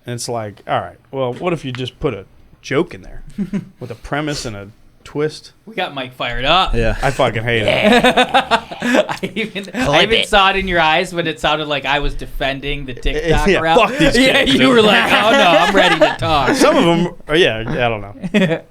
And it's like, all right, well, what if you just put a joke in there with a premise and a twist? We got Mike fired up. Yeah. I fucking hate it. I even saw it in your eyes when it sounded like I was defending the TikTok route. Fuck these kids, you were like, oh no, I'm ready to talk. Some of them, I don't know.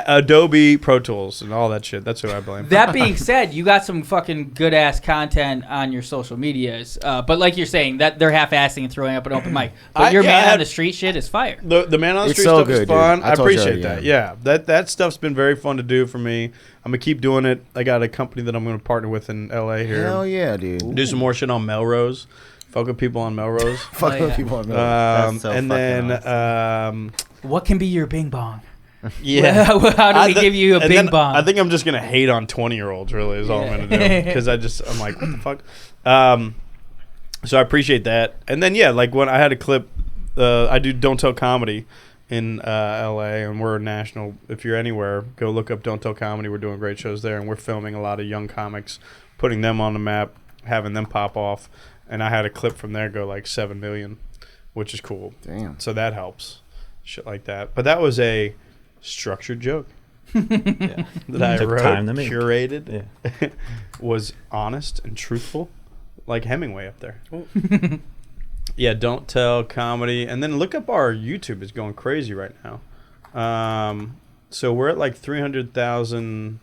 Adobe Pro Tools and all that shit. That's who I blame. That being said, you got some fucking good ass content on your social medias. But like you're saying, that they're half-assing and throwing up an open mic. But your man on the street shit is fire. The man on the street stuff is fun. I appreciate that. Yeah, that stuff's been very fun to do for me. I'm gonna keep doing it. I got a company that I'm gonna partner with in LA here. Hell yeah, dude. Do some more shit on Melrose. Fuck with people on Melrose. Fuck with people on Melrose. That's so and fucking then awesome. What can be your bing bong? Yeah. How do we give you a bing bong? I think I'm just gonna hate on 20-year-olds. Really, is all I'm gonna do because I'm like, what the fuck. So I appreciate that. And then like when I had a clip, I do Don't Tell Comedy in LA, and we're national. If you're anywhere, go look up Don't Tell Comedy. We're doing great shows there, and we're filming a lot of young comics, putting them on the map, having them pop off. And I had a clip from there go like 7 million, which is cool. Damn. So that helps, shit like that. But that was a structured joke that I wrote, curated, was honest and truthful, like Hemingway up there. Yeah, Don't Tell Comedy, and then look up our YouTube. It's going crazy right now. So we're at like 300,000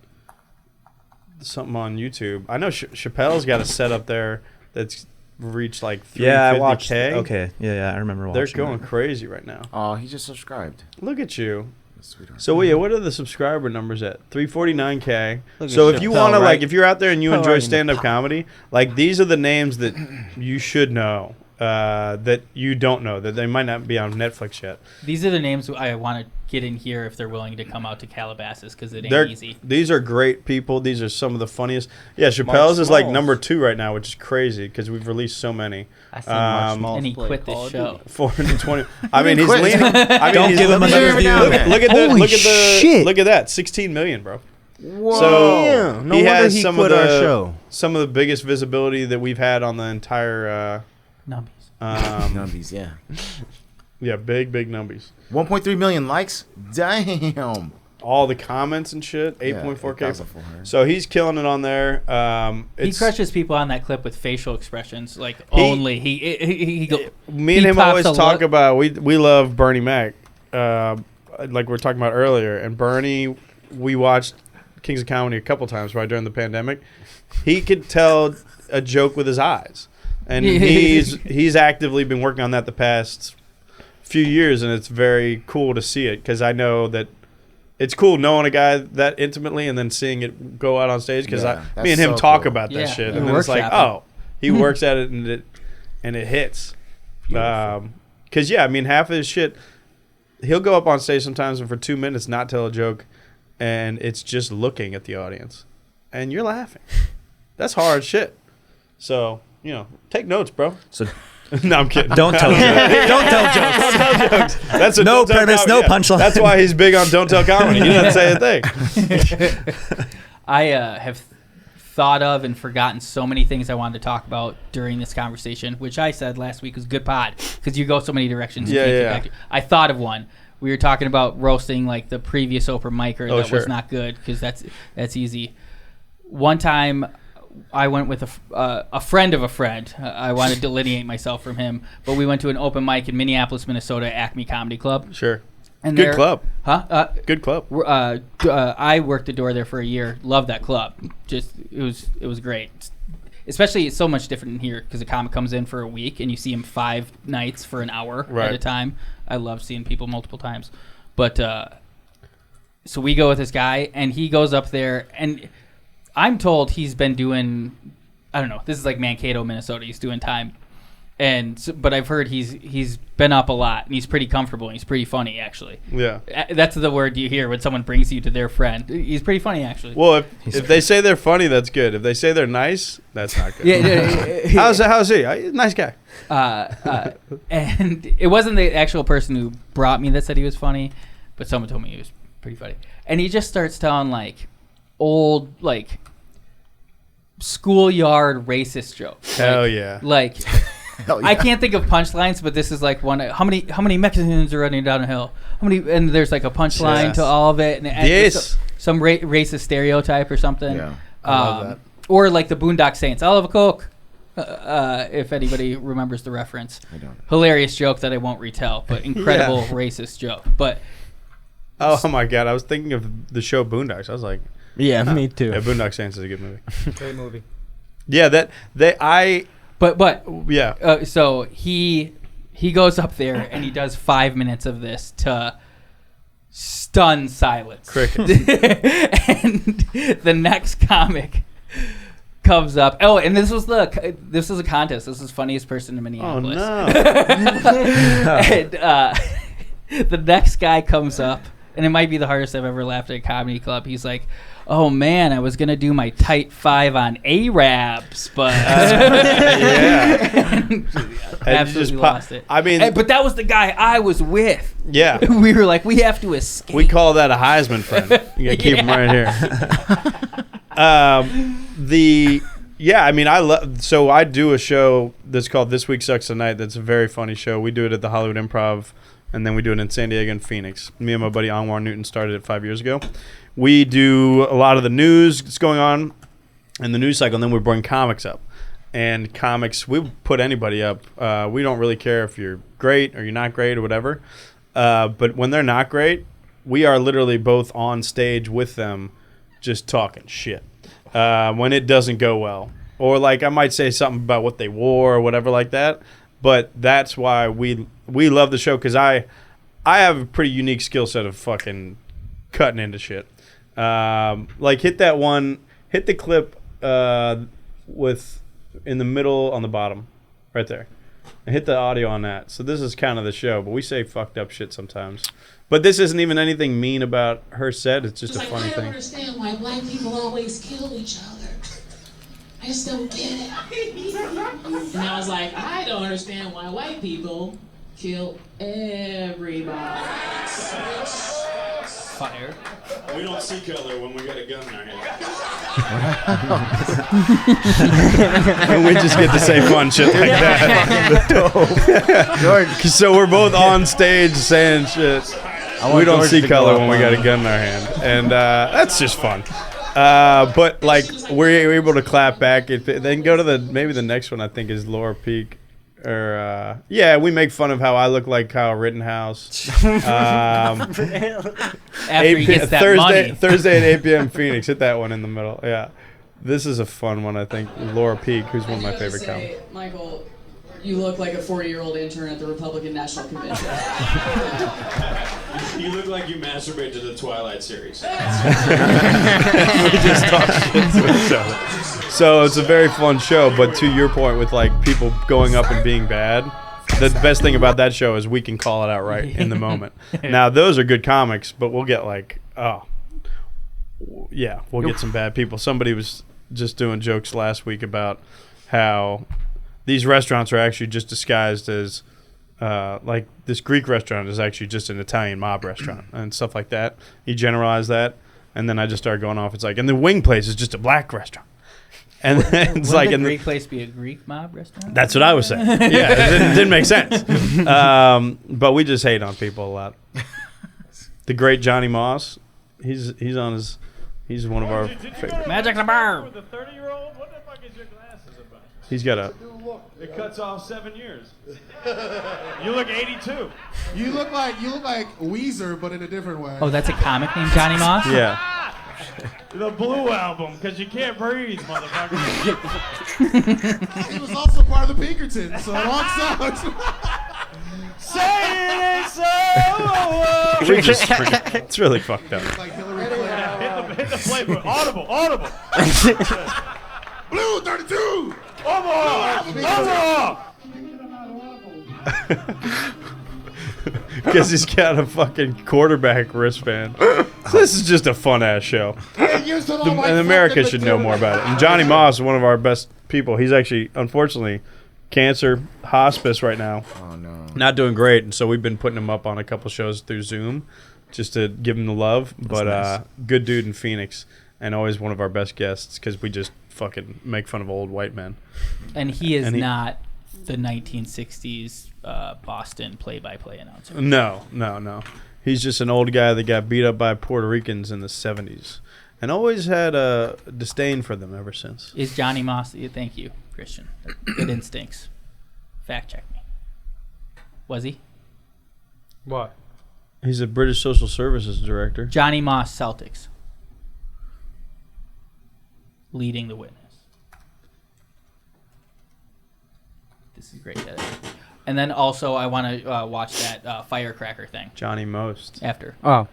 something on YouTube. I know Chappelle's got a set up there that's reached like 350K. Yeah, I watched. Okay, yeah, I remember watching. They're going crazy right now. Oh, he just subscribed. Look at you. Sweetheart. So what are the subscriber numbers at? 349K. So if you want to like, if you're out there and you enjoy stand-up comedy, like these are the names that you should know. that you don't know, that they might not be on Netflix yet. These are the names I want to get in here if they're willing to come out to Calabasas, because it ain't easy. These are great people. These are some of the funniest. Yeah, Chappelle's is like number 2 right now, which is crazy because we've released so many. I think Mark Smalls and he quit this show. 420. I mean, he's leaning. Don't give him another view. Look at that. 16 million, bro. Whoa. So no he has he some quit of the our show. Some of the biggest visibility that we've had on the entire Numbies. Numbies, yeah. Yeah, big numbies. 1.3 million likes. Damn. All the comments and shit. 8.4K. So he's killing it on there. He crushes people on that clip with facial expressions. Like only he me and him always talk about we love Bernie Mac. Like we were talking about earlier, and Bernie, we watched Kings of Comedy a couple times right during the pandemic. He could tell a joke with his eyes, and he's actively been working on that the past few years, and it's very cool to see it because I know that it's cool knowing a guy that intimately and then seeing it go out on stage because me and him talk about that shit, and then it's like, oh, he works at it and it hits. Because I mean, half of his shit, he'll go up on stage sometimes and for 2 minutes not tell a joke, and it's just looking at the audience, and you're laughing. That's hard shit. So take notes, bro. So. No, I'm kidding. Don't tell jokes. Don't tell jokes. Don't tell jokes. That's a no premise, no punchline. That's why he's big on don't tell comedy. He doesn't say a thing. I have thought of and forgotten so many things I wanted to talk about during this conversation, which I said last week was good pod because you go so many directions. Yeah. I thought of one. We were talking about roasting like the previous Oprah micer was not good because that's easy. One time, I went with a friend of a friend. I want to delineate myself from him, but we went to an open mic in Minneapolis, Minnesota, Acme Comedy Club. Sure. And good club. Huh? Good club. I worked the door there for a year. Loved that club. Just it was great. Especially it's so much different in here because a comic comes in for a week and you see him 5 nights for an hour at a time. I love seeing people multiple times. But so we go with this guy and he goes up there and I'm told he's been doing, I don't know, this is like Mankato, Minnesota. He's doing time. But I've heard he's been up a lot and he's pretty comfortable and he's pretty funny, actually. Yeah. That's the word you hear when someone brings you to their friend. He's pretty funny, actually. Well, if they say they're funny, that's good. If they say they're nice, that's not good. Yeah. How's he? Nice guy. And it wasn't the actual person who brought me that said he was funny, but someone told me he was pretty funny. And he just starts telling, like, old, like, schoolyard racist jokes. Hell yeah. Like, I can't think of punchlines, but this is like one. How many Mexicans are running down a hill? How many? And there's like a punchline to all of it. And some racist stereotype or something. Yeah, I love that. Or like the Boondock Saints. I'll have a Coke. If anybody remembers the reference. I don't. Hilarious joke that I won't retell, but incredible racist joke. But oh my god, I was thinking of the show Boondocks. I was like, yeah, me too. Yeah, Boondock Saints is a good movie. Great movie. Yeah, But yeah. So he goes up there and he does 5 minutes of this to stun silence. Crickets. And the next comic comes up. Oh, and this was a contest. This was funniest person in Minneapolis. Oh no. And the next guy comes up, and it might be the hardest I've ever laughed at a comedy club. He's like, oh man, I was gonna do my tight 5 on Arabs, but absolutely lost it. I mean, but that was the guy I was with. Yeah, we were like, we have to escape. We call that a Heisman friend. You gotta keep him right here. I mean, so I do a show that's called This Week Sucks Tonight. That's a very funny show. We do it at the Hollywood Improv, and then we do it in San Diego and Phoenix. Me and my buddy Ob-Wan Newton started it 5 years ago. We do a lot of the news that's going on in the news cycle, and then we bring comics up. And comics, we put anybody up. We don't really care if you're great or you're not great or whatever. But when they're not great, we are literally both on stage with them just talking shit when it doesn't go well. Or like I might say something about what they wore or whatever like that. But that's why we love the show, because I have a pretty unique skill set of fucking cutting into shit. Like hit the clip with in the middle on the bottom, right there. Hit the audio on that. So this is kind of the show, but we say fucked up shit sometimes. But this isn't even anything mean about her set. It's just a funny thing. I don't understand why black people always kill each other. I just don't get it. And I was like, I don't understand why white people kill everybody. Fire. We don't see color when we got a gun in our hand. And we just get to say fun shit like that. So we're both on stage saying shit. We don't see color when we got a gun in our hand. And that's just fun. But like we're able to clap back. Then go to maybe the next one. I think is Laura Peak, or we make fun of how I look like Kyle Rittenhouse. After he gets that money. Thursday at 8 p.m. Phoenix. Hit that one in the middle. Yeah, this is a fun one. I think Laura Peak, who's one of my favorite comics. Michael, you look like a 40-year-old intern at the Republican National Convention. You look like you masturbate to the Twilight series. We just talk shit to each other. So it's a very fun show, but to your point with like people going up and being bad, the best thing about that show is we can call it out right in the moment. Now those are good comics, but we'll get like, we'll get some bad people. Somebody was just doing jokes last week about how these restaurants are actually just disguised as like this Greek restaurant is actually just an Italian mob restaurant and stuff like that. He generalized that, and then I just started going off. It's like, and the wing place is just a black restaurant. And then it's like, the Greek place be a Greek mob restaurant? That's what I was saying. Yeah, it didn't make sense. But we just hate on people a lot. The great Johnny Moss, he's one of our favorite. Magic the Bar. With a 30-year-old, what the fuck is your glasses about? He's got a. It cuts off 7 years. You look 82. You look like Weezer, but in a different way. Oh, that's a comic named Johnny Moss? Yeah. The Blue Album, because you can't breathe, motherfucker. He was also part of the Pinkertons, so it all sounds. Say it ain't so. It's really fucked up. Like Hillary Clinton. Hit the play button. Audible. Blue 32. Omaha. Because he's got a fucking quarterback wristband. So this is just a fun ass show. And America should know more about it. And Johnny Moss is one of our best people. He's actually, unfortunately, cancer hospice right now. Oh no. Not doing great. And so we've been putting him up on a couple shows through Zoom just to give him the love. But nice. Good dude in Phoenix, and always one of our best guests because we just fucking make fun of old white men. And he is not the 1960s Boston play-by-play announcer. No. He's just an old guy that got beat up by Puerto Ricans in the 70s and always had a disdain for them ever since. Is Johnny Moss? Thank you, Christian. Good instincts. Fact check me. Was he? What? He's a British Social Services director. Johnny Moss, Celtics. Leading the witness. This is great editing. And then also I want to watch that firecracker thing. Johnny Most. After. Oh.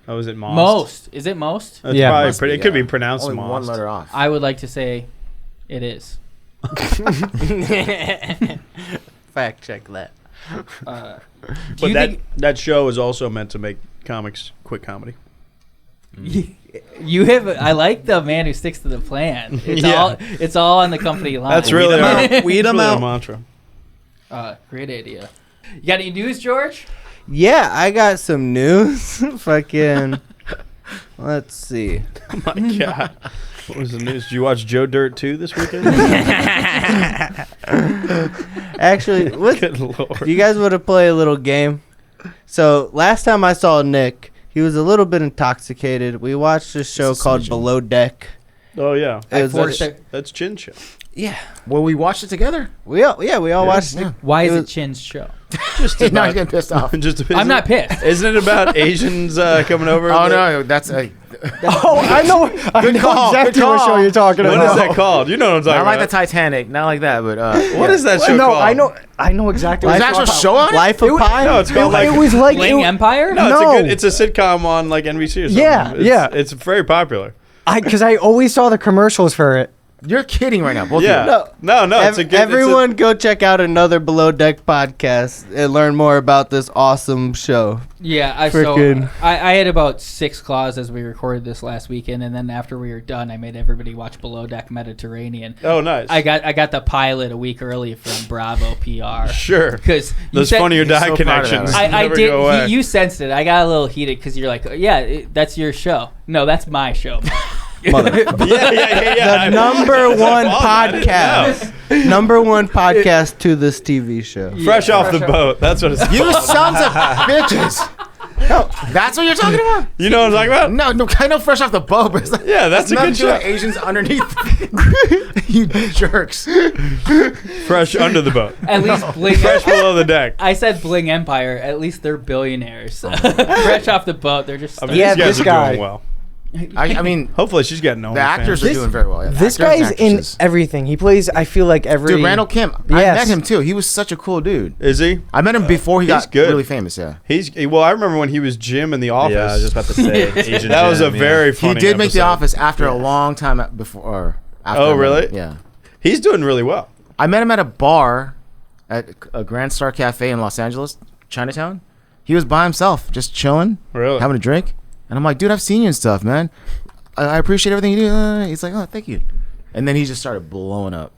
Is it Most? Most. Is it Most? It's probably pretty. It could be pronounced only Most. One letter off. I would like to say it is. Fact check that. But that show is also meant to make comics quick comedy. You have. I like the man who sticks to the plan. It's all on the company line. That's really weed them out. Mantra. Great idea. You got any news, George? Yeah, I got some news. Fucking. Let's see. Oh my god. What was the news? Did you watch Joe Dirt 2 this weekend? Actually, Good Lord. you guys want to play a little game? So last time I saw Nick, he was a little bit intoxicated. We watched this show called Below Deck. Oh yeah, That's Chin's show. Yeah. Well, we watched it together. We all watched it. Why is it Chin's show? Just Now he's getting pissed off. I'm not pissed. Isn't it about Asians coming over? Oh no, that's a. Oh, I know exactly what show you're talking about. What is that called? You know what I'm talking Not about. like the Titanic, not like that, but What is that show no, called? I know exactly. There's an actual show on it? Life of Pi? No, it's called It was like Bling Empire? No, it's a sitcom on like NBC or something. Yeah, It's very popular. because I always saw the commercials for it. You're kidding right now. Both yeah. No. It's a good. Everyone, go check out another Below Deck podcast and learn more about this awesome show. Yeah, I had about 6 claws as we recorded this last weekend, and then after we were done, I made everybody watch Below Deck Mediterranean. Oh, nice. I got the pilot a week early from Bravo PR. Sure, because those Funny or Die connections. I did. You sensed it. I got a little heated because you're like, that's your show. No, that's my show. Yeah. The number one podcast to this TV show. Fresh off the boat. That's what it's called. You sons of bitches. No, that's what you're talking about? You know what I'm talking about? No, I know Fresh Off the Boat, but it's like, that's a good show. Asians underneath. You jerks. Fresh under the boat. At least Bling. Fresh below the deck. I said Bling Empire. At least they're billionaires. Fresh off the boat. They're just. I mean, these guys are doing well. I mean, hopefully she's getting no. The actors are doing very well. Yeah, this guy's in everything. He plays. I feel like every. Dude, Randall Kim. I met him too. He was such a cool dude. Is he? I met him before he got really famous. Yeah. Well, I remember when he was Jim in The Office. Yeah, I was just about to say. Asian that was a Jim, very funny. He did make The Office after a long time before. After oh, really? Yeah. He's doing really well. I met him at a bar at a Grand Star Cafe in Los Angeles, Chinatown. He was by himself, just chilling, having a drink, and I'm like, dude, I've seen you and stuff, man. I appreciate everything you do. He's like, oh, thank you. And then he just started blowing up.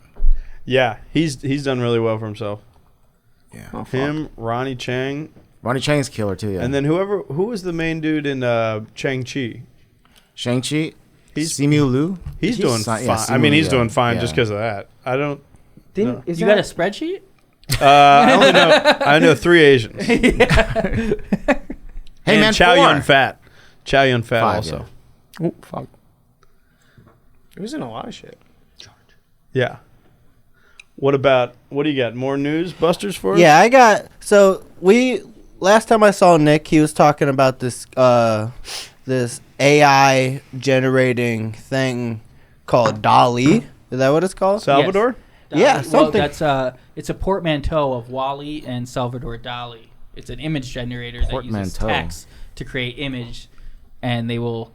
Yeah, he's done really well for himself. Yeah. Oh, him, Ronnie Chang. Ronnie Chang's killer too, yeah. And then who was the main dude in Shang-Chi? Shang-Chi? Simu Liu? He's doing fine. I mean, he's doing fine just because of that. I don't... You got a spreadsheet? I know 3 Asians. Hey, man, Chow 4. Yun-Fat. Chow Yun-Fat 5, also. Yeah. Oh, fuck. It was in a lot of shit. Yeah. What do you got? More news busters for us? Yeah, I got... So, last time I saw Nick, he was talking about this this AI generating thing called Dall-E. Is that what it's called? Salvador? Yes. Yeah, something. Well, it's a portmanteau of Wall-E and Salvador Dall-E. It's an image generator that uses text to create image, and they will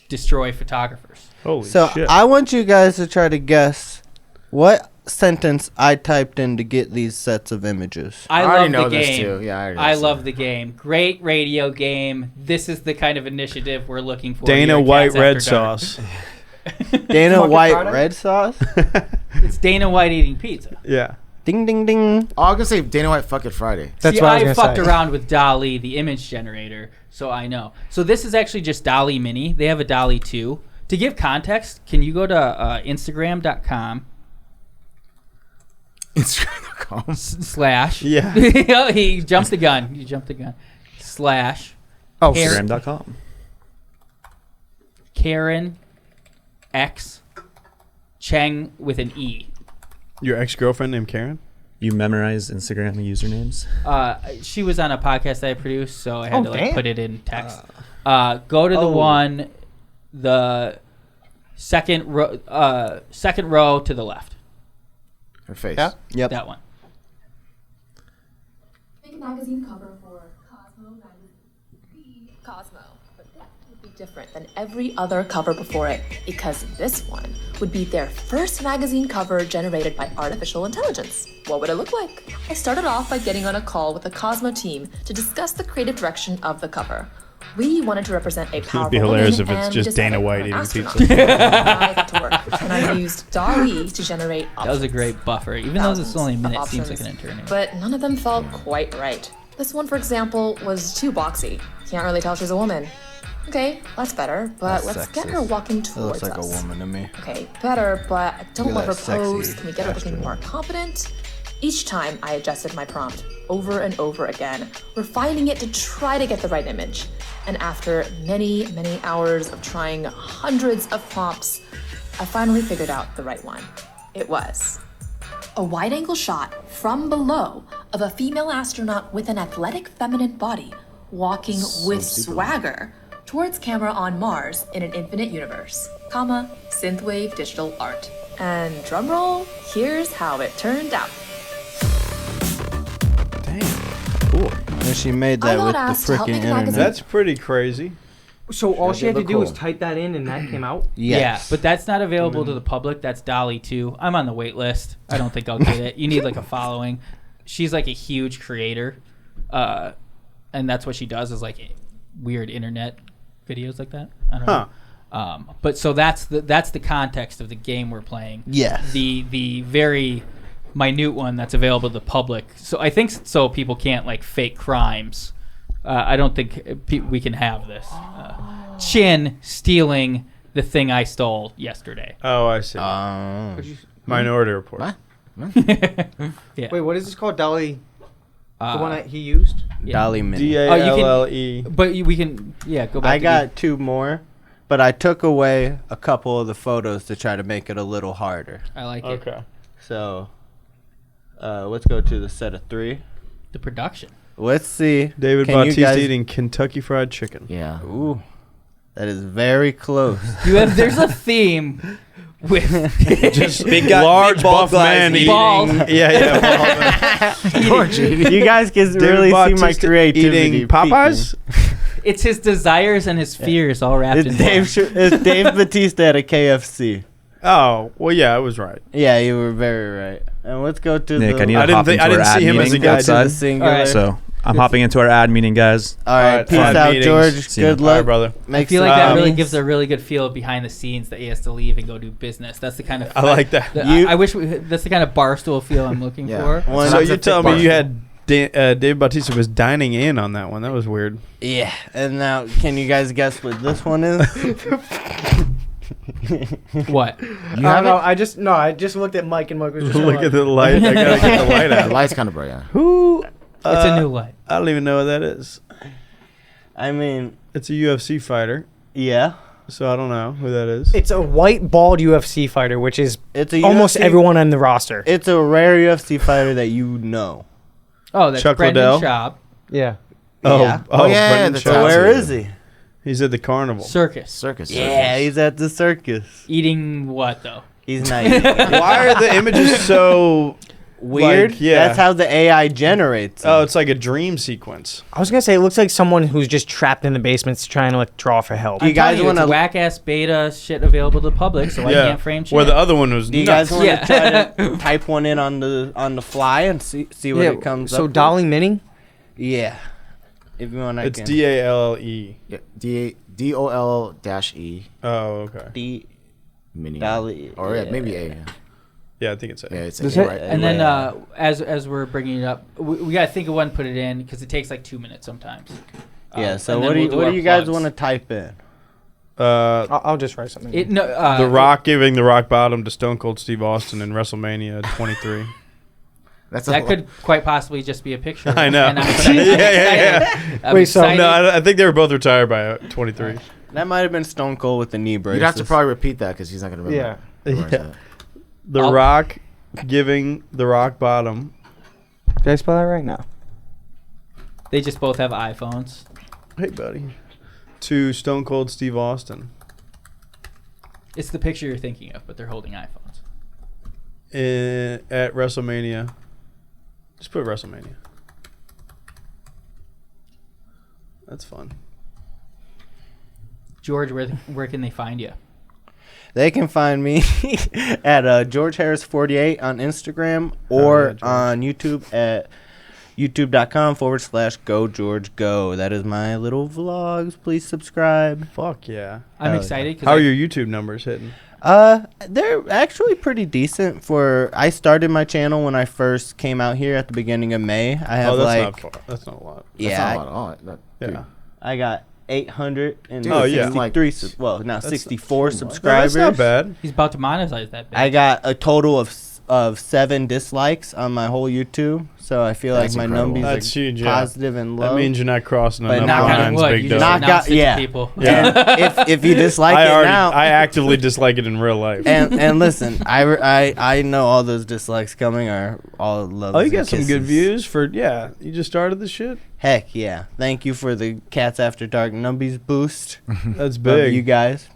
destroy photographers. Holy shit. I want you guys to try to guess what sentence I typed in to get these sets of images. I love the game. Yeah, I love the game. Great radio game. This is the kind of initiative we're looking for. Dana White red sauce. Dana White red sauce? It's Dana White eating pizza. Yeah. Ding, ding, ding. Oh, I was going to say Dana White fuck it Friday. That's what I was going to say. I fucked around with Dall-E, the image generator, so I know. So this is actually just Dall-E Mini. They have a Dall-E 2. To give context, can you go to Instagram.com? Instagram.com? / Yeah. He jumped the gun. You jumped the gun. / Instagram.com. Karen X Cheng with an E. Your ex-girlfriend named Karen? You memorize Instagram usernames? She was on a podcast that I produced, so I had to put it in text. Go to the one, the second row to the left. Her face. Yeah? Yep. That one. Make a magazine cover for Cosmo magazine. Cosmo. But that would be different than every other cover before it, because this one would be their first magazine cover generated by artificial intelligence. What would it look like? I started off by getting on a call with the Cosmo team to discuss the creative direction of the cover. We wanted to represent a powerful It'd be hilarious if it's just Dana White eating pizza. I got to work, and I used Dall-E to generate options. That was a great buffer. Even though this is only a minute, it seems like an eternity. But none of them felt quite right. This one, for example, was too boxy. Can't really tell she's a woman. Okay, that's better, but let's get her walking towards us. Looks like a woman to me. Okay, better, but I don't love her pose. Can we get her looking more confident? Each time I adjusted my prompt over and over again, refining it to try to get the right image. And after many, many hours of trying hundreds of prompts, I finally figured out the right one. It was a wide-angle shot from below of a female astronaut with an athletic feminine body walking with swagger towards camera on Mars in an infinite universe, synthwave digital art. And drumroll, here's how it turned out. Damn, cool. And she made that with the freaking internet. That's pretty crazy. So all she had to do was type that in, and that came out. Yes. Yeah, but that's not available to the public. That's Dall-E too. I'm on the wait list. I don't think I'll get it. You need like a following. She's like a huge creator, and that's what she does is like weird internet videos like that. I don't know. But so that's the context of the game we're playing. Yes. The very minute one that's available to the public. So I think so people can't like fake crimes. I don't think we can have this. Chin stealing the thing I stole yesterday. Oh, I see. Minority Report. What? Yeah. Wait, what is this called? Dall-E? The one that he used? Dall-E Mini. Dall-E. But we can, go back. I got 2 more, but I took away a couple of the photos to try to make it a little harder. I like it. Okay. So, let's go to the set of 3. The production. Let's see. David Bautista eating Kentucky Fried Chicken. Yeah. Ooh, that is very close. There's a theme with just big guy, large big buff man eating. Bald. Yeah. George, you guys can really see my creativity. Eating Popeyes. It's his desires and his fears all wrapped in one. It's Dave Bautista at a KFC. Oh, well, yeah, I was right. Yeah, you were very right. And let's go to Nick, the... I need to hop into our ad meeting outside. Right. So I'm hopping into our ad meeting, guys. All right, peace out, meetings. George. Good luck, all right, brother. I feel like that really gives a really good feel behind the scenes that he has to leave and go do business. That's the kind of... I like that. I wish that's the kind of barstool feel I'm looking for. So you're telling me you had... Dave Bautista was dining in on that one. That was weird. Yeah, and now can you guys guess what this one is? What? I just looked at Mike and Mike was just look at the light. I gotta get the light out. The light's kind of bright. Yeah. Who? It's a new light. I don't even know what that is. I mean, it's a UFC fighter. Yeah. So I don't know who that is. It's a white bald UFC fighter, which is a almost UFC, everyone on the roster. It's a rare UFC fighter that you know. Oh, that's Chuck Brendan Liddell? Schaub. Yeah. Yeah. So where is he? He's at the carnival. Circus. Yeah, he's at the circus. Eating what, though? He's not eating. Why are the images so weird? Like, yeah. That's how the AI generates them. Oh, it's like a dream sequence. I was going to say, it looks like someone who's just trapped in the basements trying to draw for help. You guys want to whack-ass beta shit available to the public, so I can't frame shit. Where the other one was Do you guys want to try to type one in on the fly and see what it comes up So Dall-E Mini? Yeah. If you want, it's Dall-E. Yeah, DOL-E. Oh, okay. Mini. Dall-E. Or maybe A. Yeah. Yeah, I think it's A. Yeah, it's A. Right. And then as we're bringing it up, we got to think of one, put it in, because it takes like 2 minutes sometimes. Yeah, so what do you guys want to type in? I'll just write something. The Rock giving the rock bottom to Stone Cold Steve Austin in WrestleMania 23. That could quite possibly just be a picture. I know. And I'm excited. Wait, so no, I think they were both retired by 23. That might have been Stone Cold with the knee brace. You'd have to probably repeat that because he's not going to remember. Yeah. The Rock giving the rock bottom. Did I spell that right now? They just both have iPhones. Hey, buddy. To Stone Cold Steve Austin. It's the picture you're thinking of, but they're holding iPhones. At WrestleMania. Just put WrestleMania. That's fun. George, where can they find you? They can find me at George Harris 48 on Instagram or on YouTube at youtube.com/GoGeorgeGo. That is my little vlogs. Please subscribe. Fuck yeah. I'm excited. How are your YouTube numbers hitting? They're actually pretty decent for... I started my channel when I first came out here at the beginning of May. I have that's not a lot. Yeah. That's not a lot at all. I got 863 now 64 subscribers. That's not bad. He's about to monetize that. I got a total of 7 dislikes on my whole YouTube, so I feel like my numbers are huge, positive and low. That means you're not crossing enough lines, big dog. People. Yeah. if you dislike it now, I actively dislike it in real life. And listen, I know all those dislikes coming are all love. Oh, you got some good views for you just started the shit. Heck yeah! Thank you for the Cats After Dark Numbies boost. That's big. Love you guys.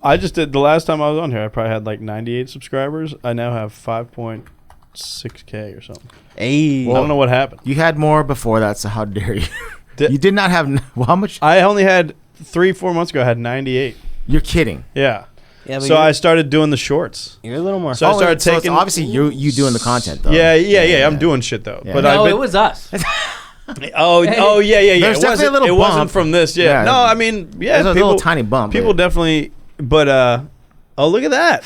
I just did the last time I was on here. I probably had like 98 subscribers. I now have 5.6K or something. Hey, I don't know what happened. You had more before that, so how dare you? You did not have how much? I only had 3-4 months ago. I had 98. You're kidding. Yeah. So I started doing the shorts. You're a little more. So I started taking. So obviously you doing the content though. Yeah. I'm doing shit though. Yeah. But no, it was us. Oh yeah. There's definitely a little bump. It wasn't from this. Yeah. No, I mean, yeah. There's a little tiny bump. People definitely. But look at that.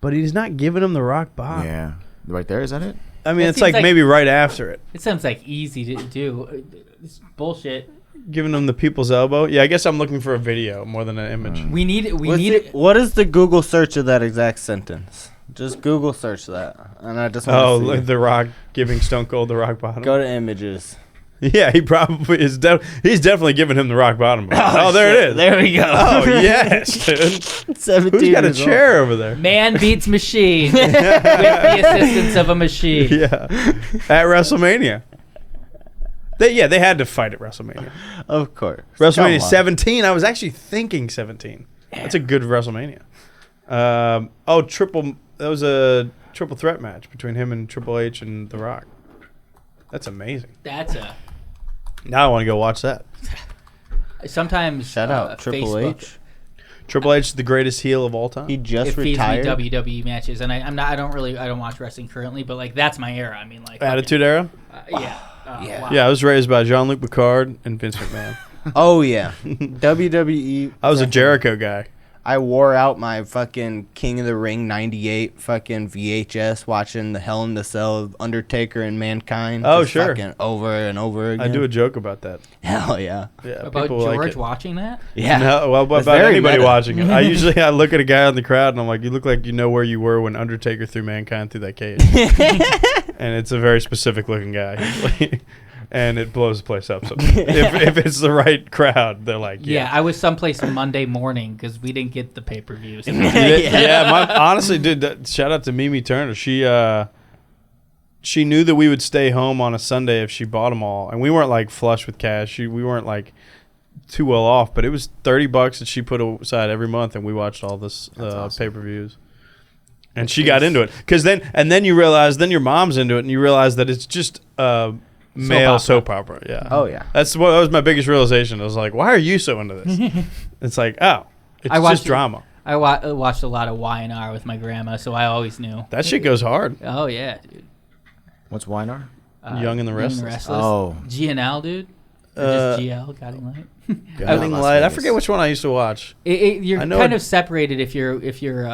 But he's not giving him the rock bottom. Yeah. Right there. Is that it? I mean, it's like maybe right after it. It sounds like easy to do. It's bullshit. Giving him the people's elbow. Yeah, I guess I'm looking for a video more than an image. We need it. What is the Google search of that exact sentence? Just Google search that, and I just want to see. The Rock giving Stone Cold the rock bottom. Go to images. Yeah, he probably is. He's definitely giving him the rock bottom. There it is. There we go. Oh yes, dude. 17. Who's got a chair over there? Man beats machine with the assistance of a machine. Yeah, at WrestleMania. They had to fight at WrestleMania. Of course. WrestleMania 17. I was actually thinking 17. That's a good WrestleMania. That was a triple threat match between him and Triple H and The Rock. That's amazing. Now I want to go watch that. Sometimes shout out Triple H. Triple H is the greatest heel of all time. He just retired. Feeds me WWE matches, and I don't watch wrestling currently, but like that's my era. I mean, like Attitude Era. Yeah. Wow. Yeah, I was raised by Jean-Luc Picard and Vince McMahon. Oh yeah, WWE. I was a Jericho guy. I wore out my fucking King of the Ring '98 fucking VHS watching the Hell in the Cell of Undertaker and Mankind. Oh sure. Fucking over and over again. I do a joke about that. Hell yeah. Yeah. About George watching that? Yeah. No, well, about anybody watching it. I look at a guy in the crowd and I'm like, you look like you know where you were when Undertaker threw Mankind through that cage. And it's a very specific looking guy. And it blows the place up. So if it's the right crowd, they're like, yeah. I was someplace Monday morning because we didn't get the pay-per-views. Honestly, dude, shout out to Mimi Turner. She knew that we would stay home on a Sunday if she bought them all. And we weren't like flush with cash. We weren't like too well off, but it was $30 that she put aside every month, and we watched all this awesome. Pay-per-views. And she got into it. Then you realize, then your mom's into it, and you realize that it's just male soap opera. Yeah. Oh yeah. That was my biggest realization. I was like, why are you so into this? It's like, it's just drama. I watched a lot of Y&R with my grandma, so I always knew. That shit goes hard. Oh yeah, dude. What's Y&R? Young and the Restless. Oh. GNL, dude. Or just GL, Guiding Light. Guiding Light. I forget which one I used to watch. You're kind of separated if you're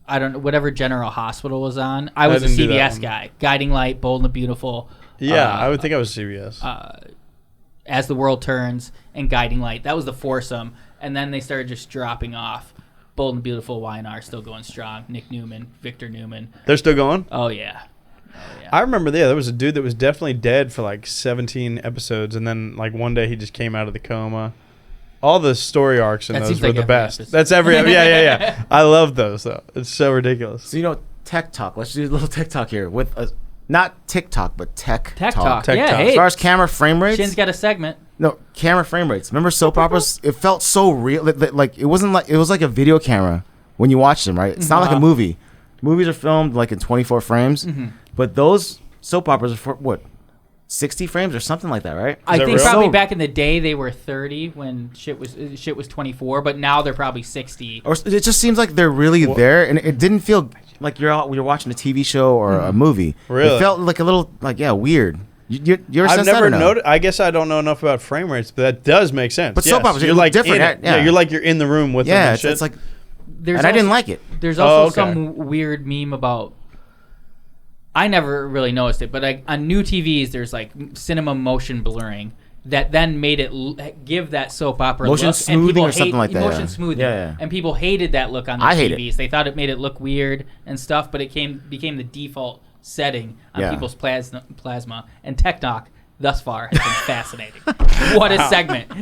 I don't know, whatever General Hospital was on. I was a CBS guy. Guiding Light, Bold and the Beautiful. Yeah, I would think I was CBS. As the World Turns and Guiding Light. That was the foursome. And then they started just dropping off. Bold and Beautiful, Y&R still going strong. Nick Newman, Victor Newman. They're still going? Oh, yeah. I remember there was a dude that was definitely dead for like 17 episodes. And then like one day he just came out of the coma. All the story arcs in those were the best. Episode. That's every yeah. I love those though. It's so ridiculous. So tech talk. Let's do a little tech talk here with not TikTok, but tech talk. Tech talk. As far as camera frame rates, Shin's got a segment. No, camera frame rates. Remember soap operas? It felt so real. Like it wasn't like it was like a video camera when you watch them. Right? It's not like a movie. Movies are filmed like in 24 frames, but those soap operas are for what? 60 frames or something like that, right? I think probably back in the day they were 30 when shit was 24, but now they're probably 60. Or it just seems like they're really there, and it didn't feel like you're watching a TV show or a movie. Really, it felt like a little weird. I've never noticed. I guess I don't know enough about frame rates, but that does make sense. But soap operas, you're like different. You're like you're in the room with them. And shit. It's like. And I didn't like it. There's also some weird meme about. I never really noticed it, but on new TVs, there's like cinema motion blurring that then made it give that soap opera motion look. Smoothing or something like that. Motion smoothing. Yeah. And people hated that look on the TVs. They thought it made it look weird and stuff, but it became the default setting on people's plasma. And Tech Talk thus far has been fascinating. What a segment.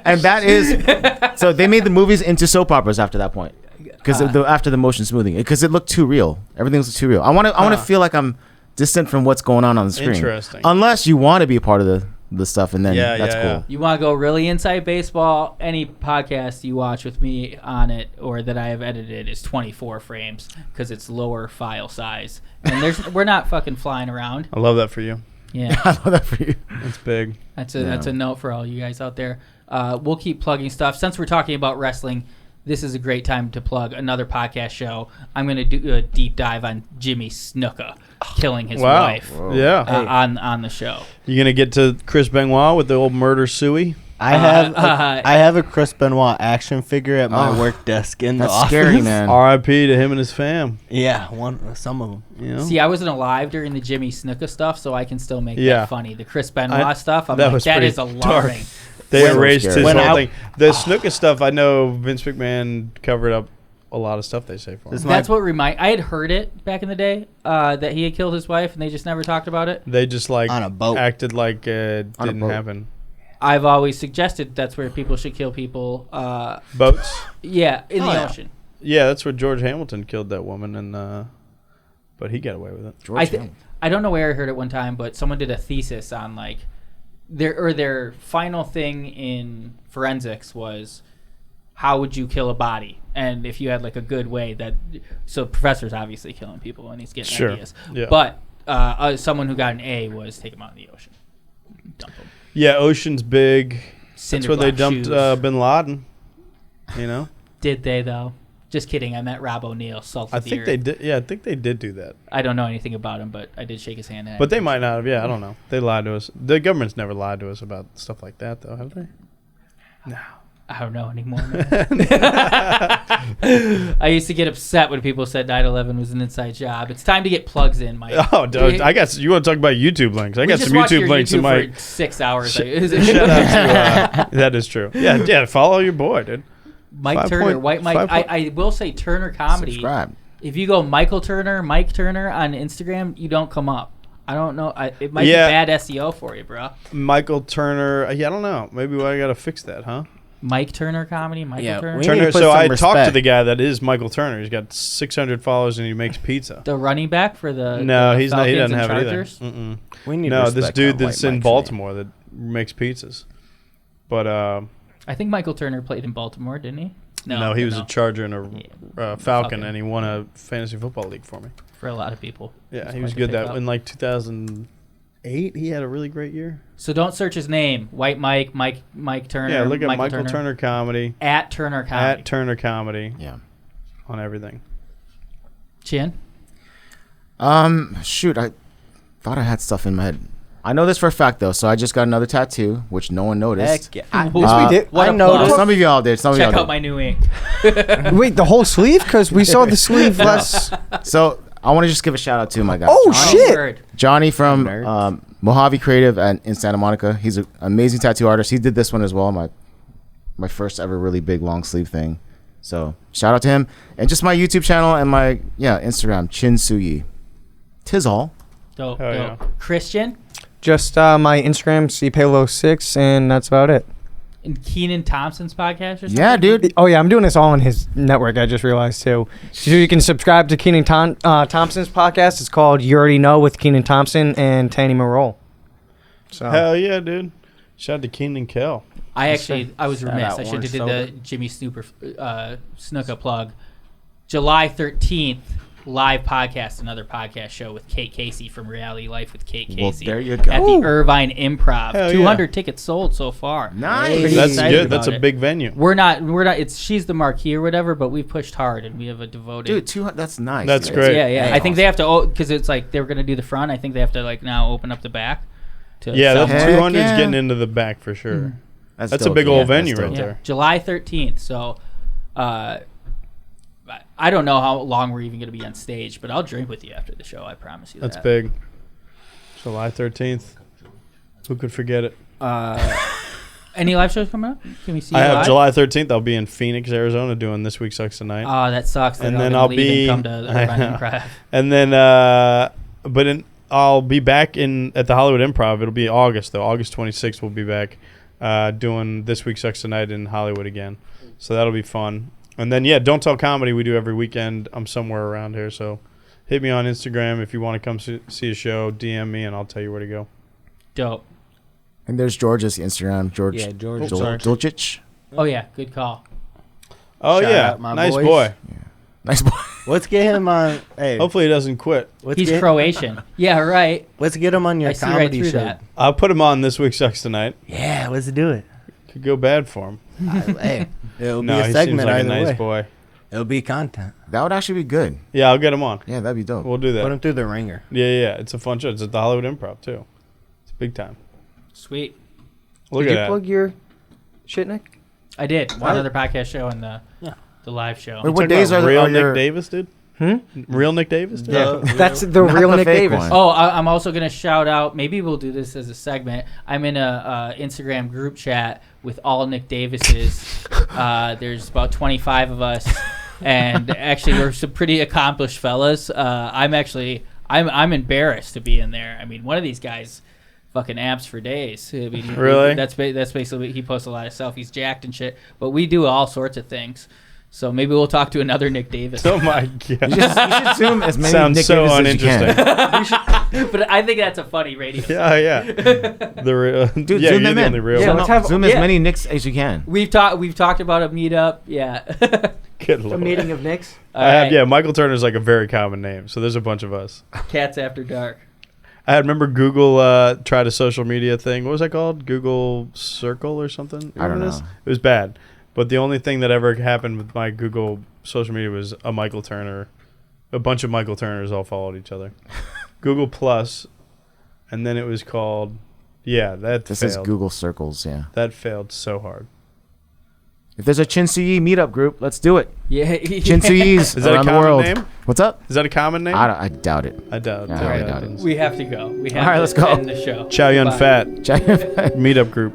And that is... So they made the movies into soap operas after that point. Because after the motion smoothing, because it looked too real. Everything was too real. I want to feel like I'm distant from what's going on the screen. Interesting. Unless you want to be a part of the stuff, and then that's cool. You want to go really inside baseball? Any podcast you watch with me on it or that I have edited is 24 frames because it's lower file size, and we're not fucking flying around. I love that for you. Yeah, I love that for you. That's big. That's a note for all you guys out there. We'll keep plugging stuff. Since we're talking about wrestling, this is a great time to plug another podcast show. I'm going to do a deep dive on Jimmy Snuka killing his wife. On the show. You going to get to Chris Benoit with the old murder Suyi? I have a Chris Benoit action figure at my work desk in the office. That's scary, man. R.I.P. to him and his fam. Yeah, some of them. You know? See, I wasn't alive during the Jimmy Snuka stuff, so I can still make that funny. The Chris Benoit stuff, that is alarming. They erased his whole thing. The Snuka stuff, I know Vince McMahon covered up a lot of stuff they say for him. That's what I had heard it back in the day that he had killed his wife, and they just never talked about it. They just on a boat acted like it didn't happen. I've always suggested that's where people should kill people. Boats? Yeah, in the ocean. Yeah, that's where George Hamilton killed that woman, and but he got away with it. I don't know where I heard it one time, but someone did a thesis on like their final thing in forensics was how would you kill a body, and if you had like a good way that. So professor's obviously killing people, and he's getting ideas. Yeah. But someone who got an A was take them out in the ocean, dump them. Yeah, ocean's big. That's where they dumped Bin Laden. You know? Did they though? Just kidding. I met Rob O'Neill. I think they did. Yeah, I think they did do that. I don't know anything about him, but I did shake his hand. But they might not have. Yeah, I don't know. They lied to us. The government's never lied to us about stuff like that, though, have they? No. I don't know anymore. I used to get upset when people said 9/11 was an inside job. It's time to get plugs in, Mike. Oh, dude, I got. You want to talk about YouTube links? I got some YouTube links in my. For 6 hours. Shout out to, that is true. Yeah. Follow your boy, dude. Mike Turner, White Mike. I will say Turner Comedy. Subscribe. If you go Mike Turner on Instagram, you don't come up. I don't know. It might be bad SEO for you, bro. Michael Turner. I don't know. Maybe I got to fix that, huh? Mike Turner Comedy. Turner. So I talked to the guy that is Michael Turner. He's got 600 followers and he makes pizza. The running back for the he's not. He doesn't have Chargers? It either. We need this dude that's in Baltimore that makes pizzas. But I think Michael Turner played in Baltimore, didn't he? No, he was a Charger and a Falcon, and he won a fantasy football league for me. For a lot of people. Yeah, he was good that in like 2008. He had a really great year. So don't search his name. White Mike Turner. Yeah, look at Michael Turner Comedy. At Turner Comedy. Yeah. On everything. Chin? Shoot, I thought I had stuff in my head. I know this for a fact, though, so I just got another tattoo, which no one noticed. Heck yeah. We did. I noticed. Some of y'all did. Check out my new ink. Wait, the whole sleeve? Because we saw the sleeve less. So I want to just give a shout-out to my guy. Oh, Johnny. Shit. Johnny from Mojave Creative in Santa Monica. He's an amazing tattoo artist. He did this one as well, my first ever really big long sleeve thing. So shout out to him. And just my YouTube channel and my Instagram, Chin Suyi. 'Tis all. Dope. Yeah. Christian? Just my Instagram, cpalo6, and that's about it. And Kenan Thompson's podcast or something? Yeah, dude. Oh, yeah, I'm doing this all on his network, I just realized, too. So you can subscribe to Kenan Thompson's podcast. It's called You Already Know with Kenan Thompson and Tanny Marole. So. Hell yeah, dude. Shout out to Keenan Kell. I was remiss. I should have did the Jimmy Snuka plug. July 13th. Live podcast, another podcast show with Kate Casey from Reality Life with Kate Casey. Well, there you go. At the Irvine Improv. Hell 200 tickets sold so far. Nice. That's good. That's a big venue. We're not. She's the marquee or whatever, but we've pushed hard and we have a devoted. Dude, 200. That's nice. That's great. Yeah. I think they have to because it's like they were going to do the front. I think they have to like now open up the back. The 200's getting into the back for sure. That's a big old venue right there. July 13th. So. I don't know how long we're even going to be on stage, but I'll drink with you after the show. I promise you that. That's big. July 13th. Who could forget it? Any live shows coming up? Can we see you I have live? July 13th. I'll be in Phoenix, Arizona doing This Week Sucks Tonight. Oh, that sucks. And then I'll be... come to the Irvine Improv. And then... I'll be back at the Hollywood Improv. It'll be August, though. August 26th, we'll be back doing This Week Sucks Tonight in Hollywood again. So that'll be fun. And then, Don't Tell Comedy we do every weekend. I'm somewhere around here, so hit me on Instagram if you want to come see a show. DM me, and I'll tell you where to go. Dope. And there's George's Instagram. George. Yeah, George. Dulcich. Oh, yeah. Good call. Oh, Shout yeah. out my nice boys. boy. Yeah. Nice boy. Let's get him on. Hey, hopefully he doesn't quit. He's Croatian. Yeah, right. Let's get him on your comedy show. That. I'll put him on This Week Sucks Tonight. Yeah, let's do it. Could go bad for him. Hey, it'll be no, a segment. He seems like either a nice way. boy. It'll be content. That would actually be good. Yeah, I'll get him on. Yeah, that'd be dope. We'll do that. Put him through the ringer. Yeah. It's a fun show. It's at the Hollywood Improv too. It's big time. Sweet. Did you plug your shit, Nick? I did. One other podcast show and the live show. Wait, what days are real Nick Davis, dude? Real Nick Davis? Dude? Yeah, that's the real Nick Davis. One. Oh, I'm also gonna shout out. Maybe we'll do this as a segment. I'm in a Instagram group chat with all Nick Davises. There's about 25 of us, and actually we're some pretty accomplished fellas. I'm embarrassed to be in there. I mean, one of these guys fucking abs for days. I mean, really? That's basically he posts a lot of selfies, jacked and shit. But we do all sorts of things. So maybe we'll talk to another Nick Davis. Oh my god! You should zoom as many Sounds Nick so Davis uninteresting. as you can. But I think that's a funny radio. Yeah. The real dude, yeah, zoom you're them the in. only real. Yeah, one. let's zoom as many Nicks as you can. We've talked about a meetup. Yeah. Good A lord. meeting of Nicks. Michael Turner's like a very common name, so there's a bunch of us. Cats After Dark. I remember Google tried a social media thing. What was that called? Google Circle or something? I don't know. It was bad. But the only thing that ever happened with my Google social media was a Michael Turner. A bunch of Michael Turners all followed each other. Google Plus, and then it was called... Yeah, that This failed. is Google Circles, yeah. That failed so hard. If there's a Suyi meetup group, let's do it. Yeah. Suyis Is that a around the common world. name? What's up? Is that a common name? I doubt it. I doubt it. I doubt it. We have to go. We have All right, to let's go. end the show. Chow Yun Bye. Fat. Meetup group.